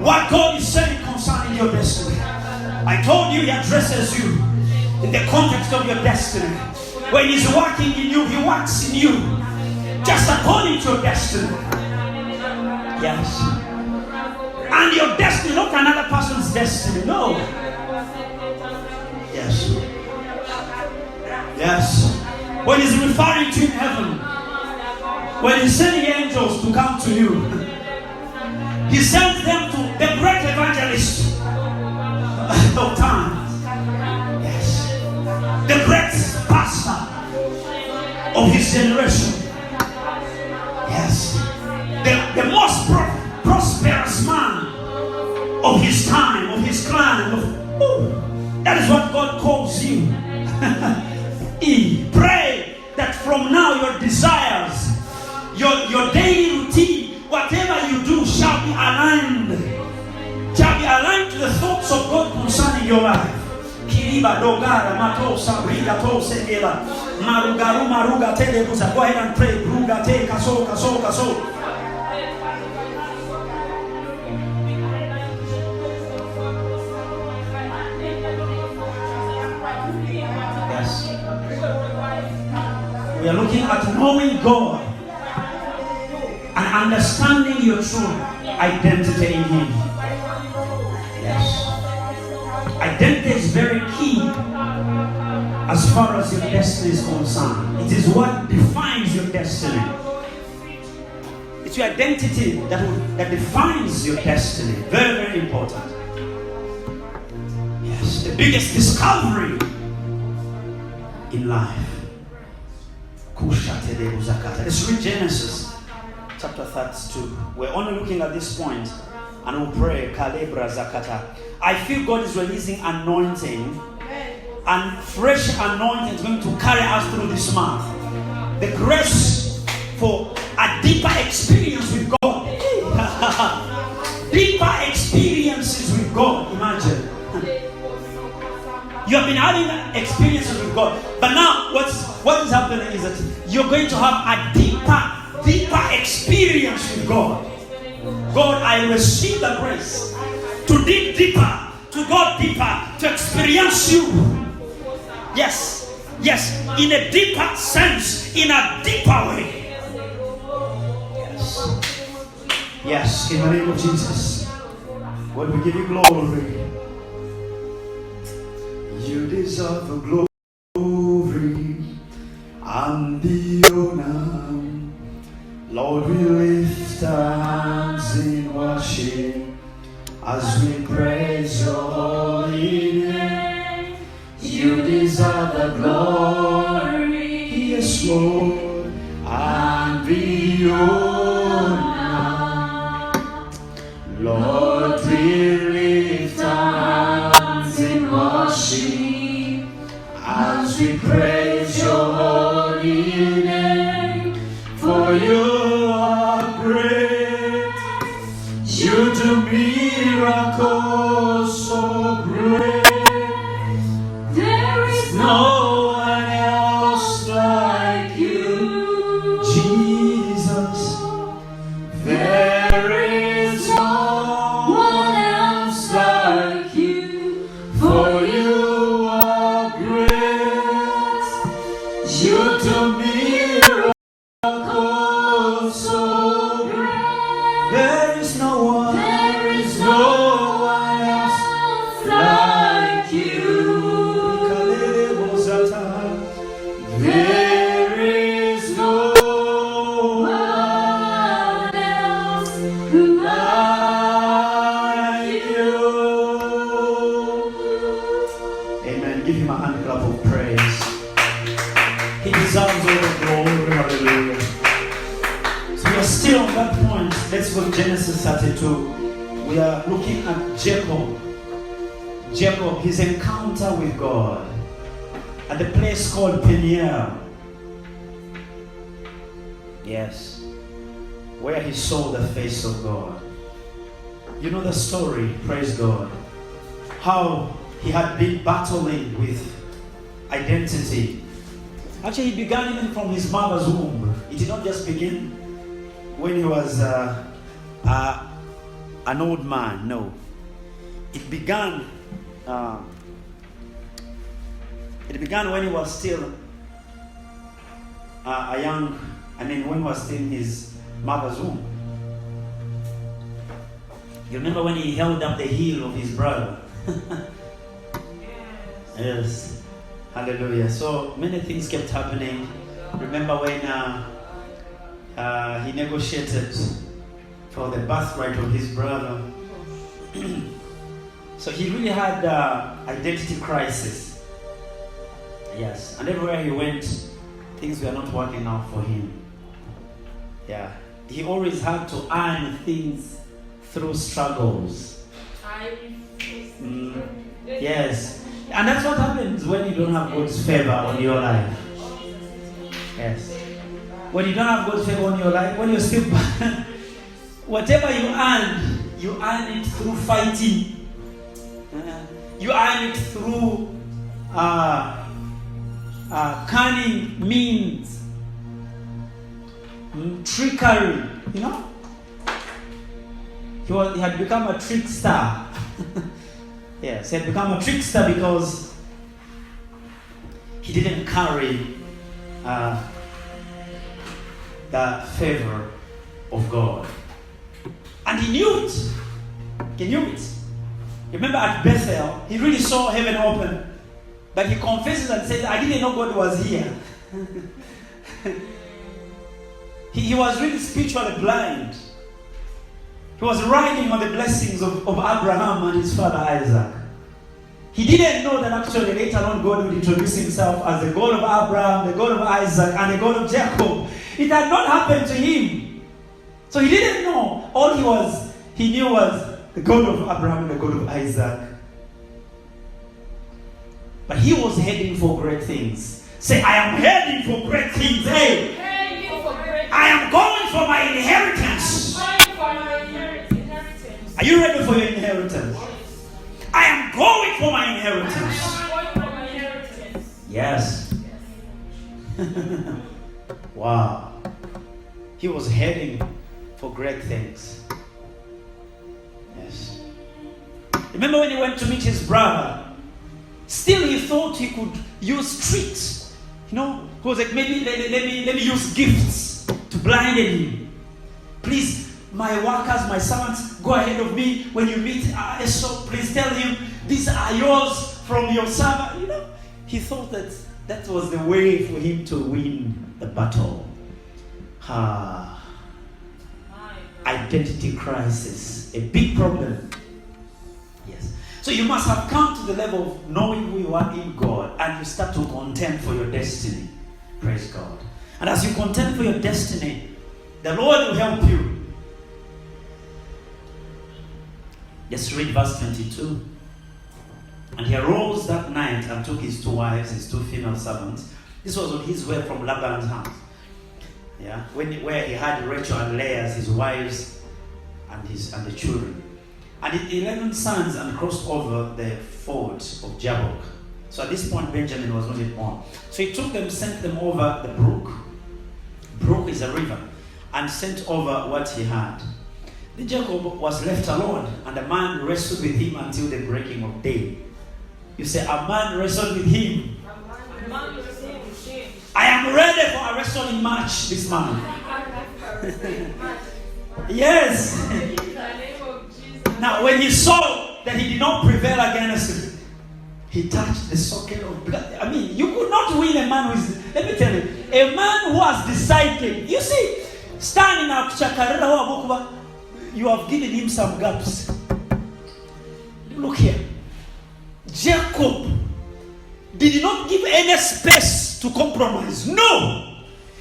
what God is saying concerning your destiny. I told you he addresses you in the context of your destiny. When he's working in you, he works in you just according to your destiny. Yes. And your destiny, not another person's destiny. No. Yes. Yes. When he's referring to in heaven, when he's sending angels to come to you, he sends them to the great evangelist of time. Yes. The great pastor of his generation. Yes. The most prosperous man of his time, of his clan. That is what God calls you. Pray that from now your desires, your daily routine, whatever you do shall be aligned to the thoughts of God concerning your life. Go ahead and pray. Yes. We are looking at knowing God and understanding your true identity in Him. Yes. Identity is very key as far as your destiny is concerned. It is what defines your destiny. It's your identity that defines your destiny. Very, very important. Yes, the biggest discovery in life. Let's read Genesis chapter 32. We're only looking at this point and we'll pray. I feel God is releasing anointing, and fresh anointing is going to carry us through this month. The grace for a deeper experience with God. Deeper experiences with God. Imagine. You have been having experiences with God, but now what is happening is that you're going to have a deeper experience with God. God, I receive the grace to dig deeper, to go deeper, to experience you. Yes, in a deeper sense, in a deeper way. Yes. Yes, in the name of Jesus. Lord, we give you glory. You deserve the glory and the honor. Lord, we lift our hands in worship as we praise your holy name. You deserve the glory, yes, Lord, and the honor. Lord, we lift our hands in worship as we praise your holy name. For you are great, you do miracles so great. There is no one else like you, Jesus. There is no one else like you. For you are great, you do miracles so great. There is no one else like you. There is no one else like you. Amen. Give him a hand clap of praise. He deserves all the glory. Hallelujah. So we are still on that point. Let's go to Genesis 32. We are looking at Jacob. Jacob, his encounter with God at the place called Peniel. Yes, where he saw the face of God. You know the story, praise God. How he had been battling with identity. Actually, he began even from his mother's womb. It did not just begin when he was an old man. No, it began. It began when he was still a young. When he was still in his mother's womb. You remember when he held up the heel of his brother? Yes. Hallelujah. So many things kept happening. Remember when he negotiated for the birthright of his brother. So he really had identity crisis. Yes. And everywhere he went, things were not working out for him. Yeah. He always had to earn things through struggles. Yes. And that's what happens when you don't have God's favor on your life. Yes. When you don't have God's favor on your life, when you're still whatever you earn it through fighting. You earn it through cunning means, trickery. You know, he had become a trickster. Yes, he had become a trickster because he didn't carry the favor of God, and he knew it. He knew it. Remember at Bethel, he really saw heaven open. But he confesses and says, I didn't know God was here. he was really spiritually blind. He was riding on the blessings of Abraham and his father Isaac. He didn't know that actually later on God would introduce himself as the God of Abraham, the God of Isaac, and the God of Jacob. It had not happened to him. So he didn't know. All he knew was the God of Abraham and the God of Isaac. But he was heading for great things. Say, I am heading for great things. Hey, I am going for my inheritance. Are you ready for your inheritance? I am going for my inheritance. Yes. Wow. He was heading for great things. Yes. Remember when he went to meet his brother? Still he thought he could use tricks. You know, he was like, maybe let me use gifts to blind him. Please my workers, my servants, go ahead of me. When you meet Esau, please tell him, these are yours from your servant. You know, he thought that was the way for him to win the battle. Identity crisis, a big problem. Yes. So you must have come to the level of knowing who you are in God, and you start to contend for your destiny. Praise God. And as you contend for your destiny, the Lord will help you. Let's read verse 22. And he arose that night and took his 2 wives, his 2 female servants. This was on his way from Laban's house. Yeah, where he had Rachel and Leah as his wives and the children. And 11 sons, and crossed over the ford of Jabbok. So at this point, Benjamin was not yet born. So he took them, sent them over the brook. Brook is a river, and sent over what he had. Then Jacob was left alone, and a man wrestled with him until the breaking of day. You say, a man wrestled with him. I am ready for a wrestling match this month. Yes. Now, when he saw that he did not prevail against him, he touched the socket of blood. I mean, you could not win a man who is, let me tell you, a man who has decided. You see, standing up, you have given him some gaps. Look here. Jacob did not give any space to compromise. No.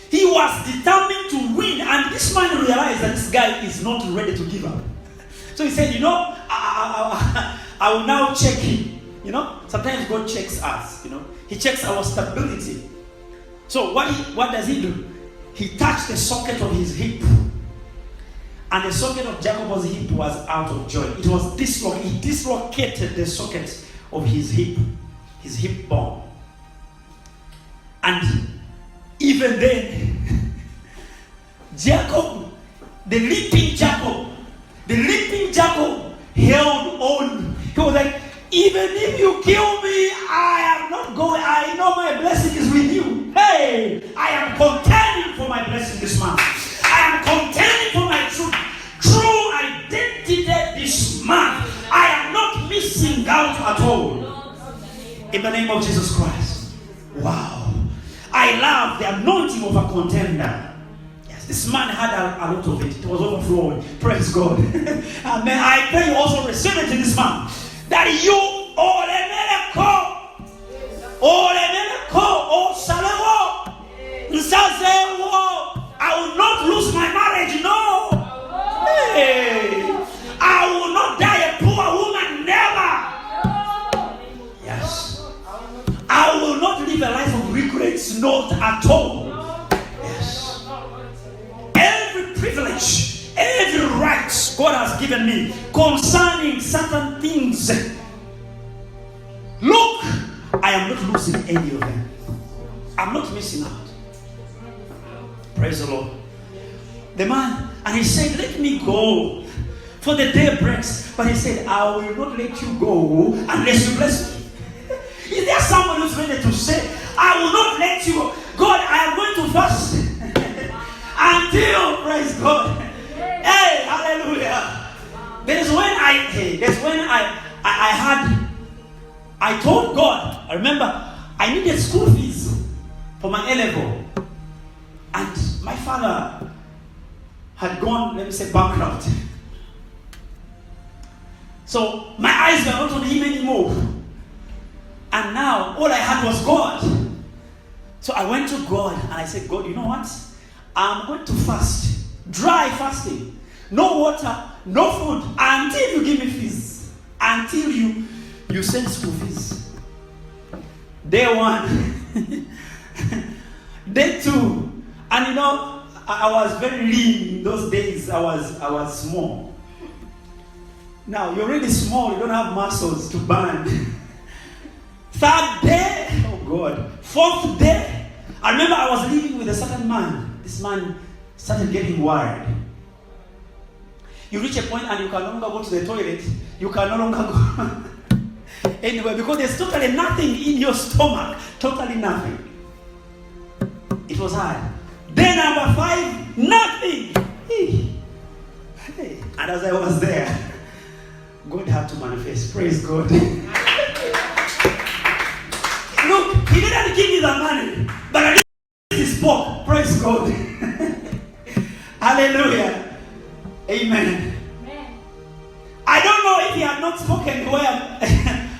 He was determined to win, and this man realized that this guy is not ready to give up. So he said, you know, I will now check him. You know, sometimes God checks us, you know. He checks our stability. So what does he do? He touched the socket of his hip. And the socket of Jacob's hip was out of joint. It was dislocated. He dislocated the socket of his hip bone. And even then, Jacob, the leaping Jacob held on. He was like, even if you kill me, I am not going. I know my blessing is with you. Hey, I am contending for my blessing this month. I am contending for my true identity this month. I am not missing out at all. In the name of Jesus Christ. Wow. I love the anointing of a contender. Yes, this man had a lot of it. It was overflowing. Praise God. And then I pray you also receive it in this month. That you, I will not lose my marriage. No. Hey, I will not die a poor woman. Never. Yes. I will not live a life of regrets. Not at all. Yes. Every privilege, every right God has given me concerning certain things. Look, I am not losing any of them. I'm not missing out. Praise the Lord. The man, and he said, let me go, for the day breaks. But he said, I will not let you go unless you bless me. Is there someone who's ready to say, I will not let you go? God, I am going to fast until, praise God. Hey, hallelujah. There's when I told God, I remember I needed school fees for my A level. And my father had gone, let me say, bankrupt. So my eyes were not on him anymore. And now all I had was God. So I went to God and I said, God, you know what? I'm going to fast. Dry fasting. No water, no food, until you give me fees. Until you send school fees. Day 1. Day 2. And you know, I was very lean in those days. I was small. Now you're really small, you don't have muscles to burn. 3rd day, oh God. 4th day, I remember I was living with a certain man. This man started getting worried. You reach a point and you can no longer go to the toilet. You can no longer go anywhere because there's totally nothing in your stomach. Totally nothing. It was hard. Day number 5, nothing. And as I was there, God had to manifest. Praise God. Look, he didn't give me the money, but at least he spoke. Praise God. Hallelujah. Amen. I don't know if he had not spoken where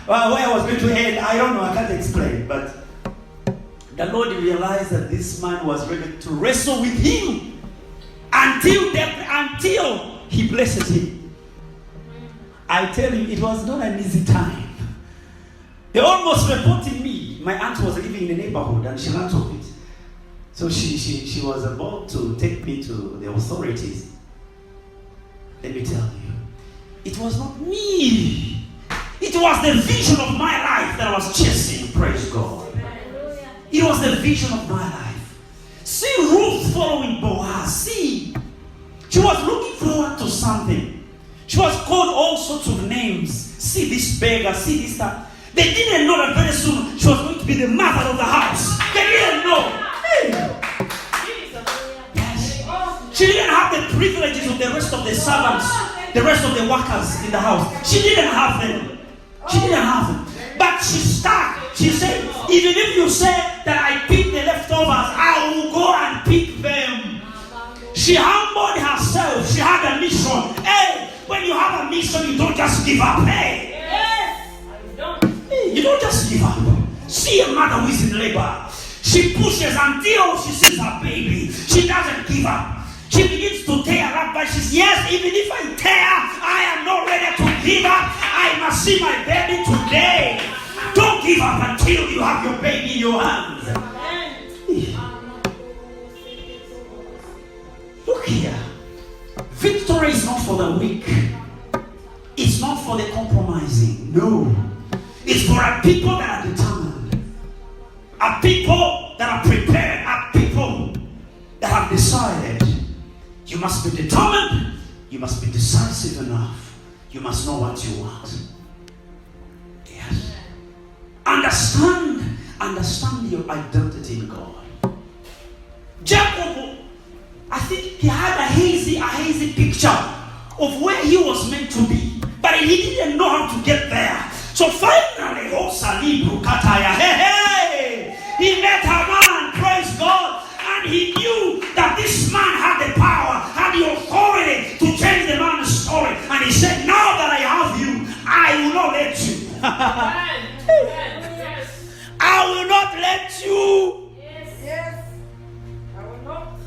I was going to end. I don't know. I can't explain. But the Lord realized that this man was ready to wrestle with him until he blessed him. I tell you, it was not an easy time. They almost reported me. My aunt was living in the neighborhood and she learned of it. So she was about to take me to the authorities. Let me tell you, it was not me. It was the vision of my life that I was chasing. Praise God. It was the vision of my life. See Ruth following Boaz. See, she was looking forward to something. She was called all sorts of names. See this beggar, see this that. They didn't know that very soon she was going to be the mother of the house. They didn't know. Hey. Yes. She didn't have the privileges of the rest of the servants, the rest of the workers in the house. She didn't have them. She didn't have them. But she stuck. She said, even if you say that I pick the leftovers, I will go and pick them. She humbled herself. She had a mission. Hey, when you have a mission, you don't just give up. Hey. You don't just give up. See a mother who is in labor. She pushes until she sees her baby. She doesn't give up. She begins to tear up, but she says, yes, even if I tear, I am not ready to give up. I must see my baby today. Don't give up until you have your baby in your hands. Look here. Victory is not for the weak. It's not for the compromising. No. It's for a people that are determined. A people that are prepared. A people that have decided. You must be determined. You must be decisive enough. You must know what you want. Yes. Understand your identity in God. Jacob, I think he had a hazy picture of where he was meant to be. But he didn't know how to get there. So finally, he met a man, praise God, and he knew that this man had the power, had the authority to change the man's story. And he said, now that I have you, I will not let you. I will not let you. Yes. I will not.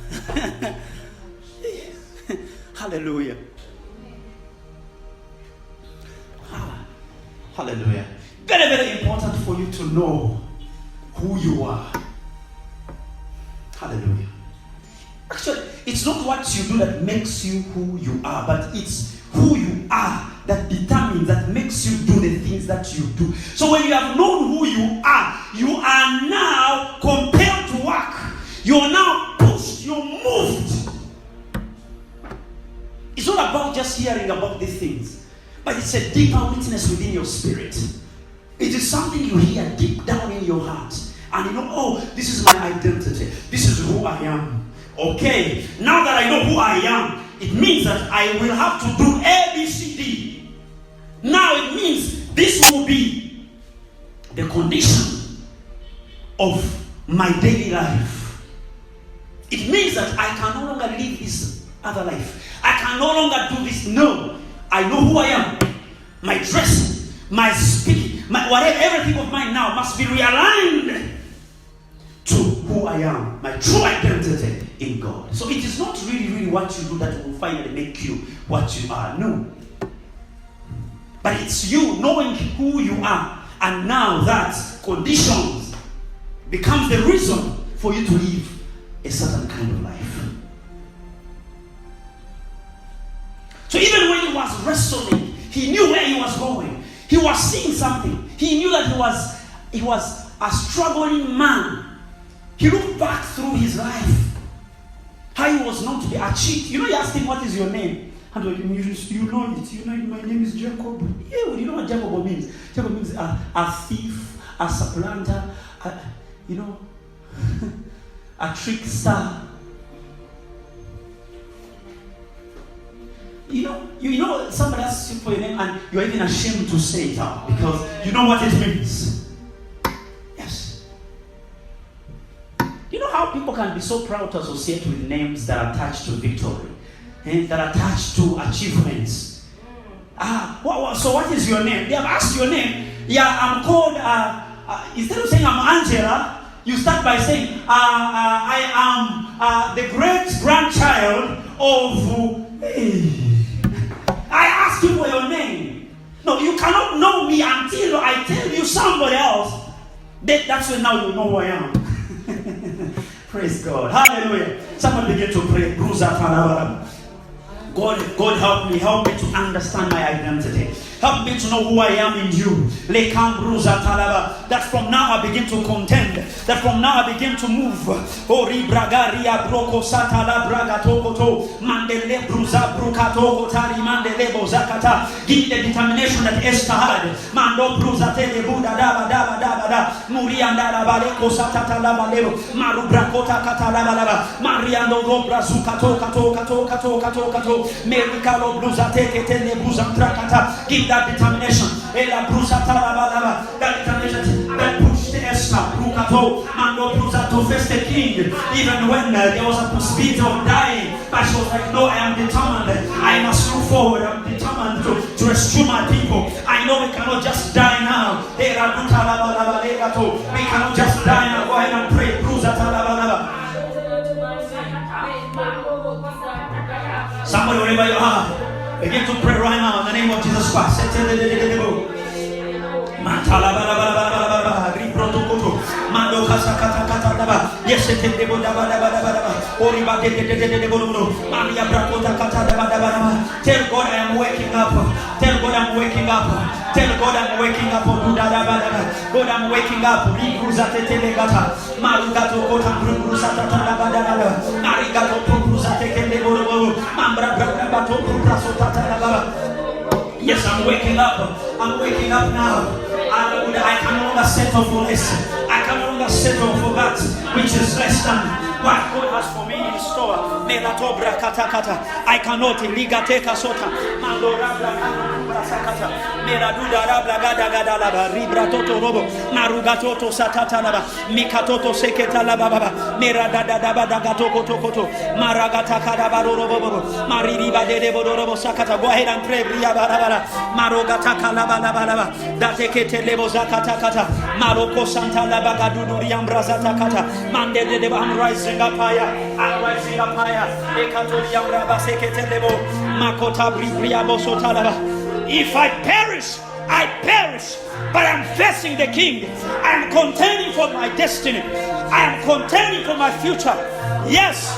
Hallelujah. Hallelujah. Very, very important for you to know who you are. Hallelujah. Actually, it's not what you do that makes you who you are, but it's who you are that determines, that makes you do the things that you do. So when you have known who you are now compelled to work. You are now pushed, you're moved. It's not about just hearing about these things. But it's a deeper witness within your spirit. It is something you hear deep down in your heart. And you know, oh, this is my identity. This is who I am. Okay, now that I know who I am, it means that I will have to do A, B, C, D. Now it means this will be the condition of my daily life. It means that I can no longer live this other life. I can no longer do this. No. I know who I am. My dressing, my speaking, my whatever, everything of mine now must be realigned to who I am, my true identity in God. So it is not really what you do that will finally make you what you are. No. But it's you knowing who you are, and now that conditions becomes the reason for you to live a certain kind of life. So even when he was wrestling, he knew where he was going. He was seeing something. He knew that he was a struggling man. He looked back through his life. How he was known to be a cheat. You know, he asked him, what is your name? And you know it. You know, my name is Jacob. Yeah, well, you know what Jacob means? Jacob means a thief, a supplanter, a trickster. You know somebody asks you for your name and you're even ashamed to say it out because you know what it means. Yes. You know how people can be so proud to associate with names that are attached to victory and that are attached to achievements. So what is your name? They have asked your name. Yeah, I'm called, instead of saying I'm Angela, you start by saying, I am the great-grandchild of... I asked you for your name. No, you cannot know me until I tell you somebody else. That's when now you know who I am. Praise God. Hallelujah. Someone begin to pray. God help me to understand my identity. Help me to know who I am in you. That from now I begin to contend. That from now I begin to move. Give me the determination that Esther had. Give that determination. That determination that pushed Esther to face the king, even when there was a possibility of dying. But she was like, no, I am determined. I must move forward. I'm determined to rescue my people. I know we cannot just die now. We cannot just die now. Go ahead and pray. Somebody, wherever you are, begin to pray right now in the name of Jesus Christ. Yes, tell God I am waking up. Tell God I'm waking up. Tell God I'm waking up. God I'm waking up. Yes, I'm waking up. I'm waking up now. I can no longer settle for less. I can no longer settle for that which is less than what God has for me in store. I cannot ligateka sota. Meraduda rabla gada gada laba ribra toto robo marugatoto satata laba mikatoto seketa laba baba merada daba daga toko toko maragata kada baro robo maririba de robo sakata. Go ahead and pray. Bria bara marogata kalaba laba datekete lebo zakata kata maroko santa laba gadudu riambraza takata mande de I'm rising up higher ekato riambraba sekete lebo makota bria bosota laba. If I perish, but I'm facing the King. I am contending for my destiny. I am contending for my future. Yes,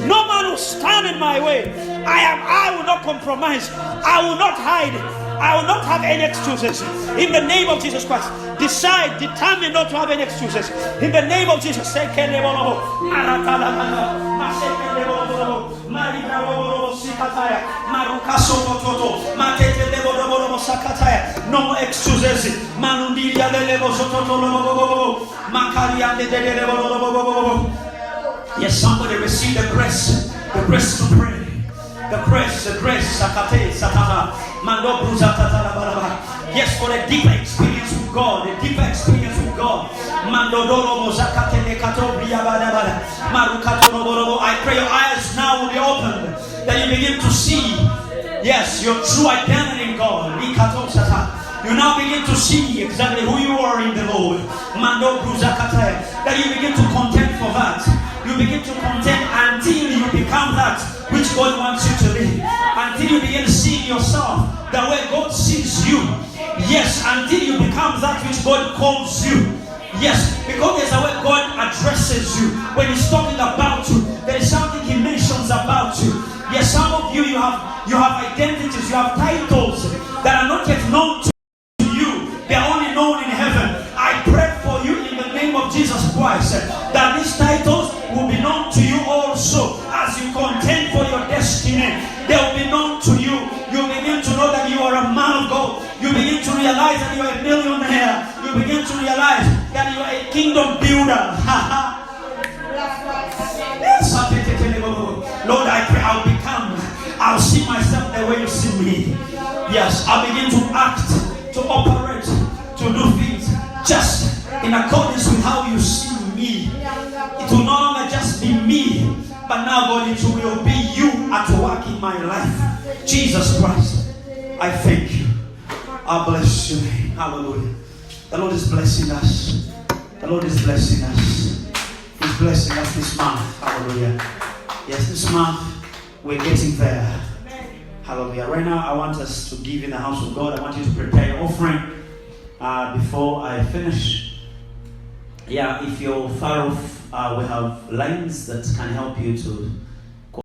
no man will stand in my way. I will not compromise. I will not hide. I will not have any excuses. In the name of Jesus Christ, determine not to have any excuses. In the name of Jesus. No more excuses. Yes, somebody receive the grace to pray. The grace, sakate, satata, mando bruza tatala balaba. Yes, for a deeper experience with God, Mando doro zakate ne katobria balaba. Marukato robo. I pray your eyes now will be opened, that you begin to see, yes, your true identity in God. You now begin to see exactly who you are in the Lord. Mando bruza kate. That you begin to contend for that. You begin to contend until you become that which God wants you to be. Until you begin seeing yourself the way God sees you. Yes, until you become that which God calls you. Yes, because there's a way God addresses you. When He's talking about you, there is something He mentions about you. Yes, some of you have identities, you have titles that are not yet known to you. They are only known in heaven. I pray for you in the name of Jesus Christ that these titles will be known to you also. As you contend for your destiny, they will be known to you. You begin to know that you are a man of God. You begin to realize that you are a millionaire. You begin to realize that you are a kingdom builder. Lord, I pray I'll see myself the way you see me. Yes, I begin to act, to operate, to do things just in accordance with how you see me. It will no longer just be me, but now, God, it will be you at work in my life. Jesus Christ, I thank you. I bless you. Hallelujah. The Lord is blessing us. The Lord is blessing us. He's blessing us this month. Hallelujah. Yes, this month we're getting there. Hallelujah. Right now, I want us to give in the house of God. I want you to prepare your offering before I finish. Yeah, if you're far off, we have lines that can help you to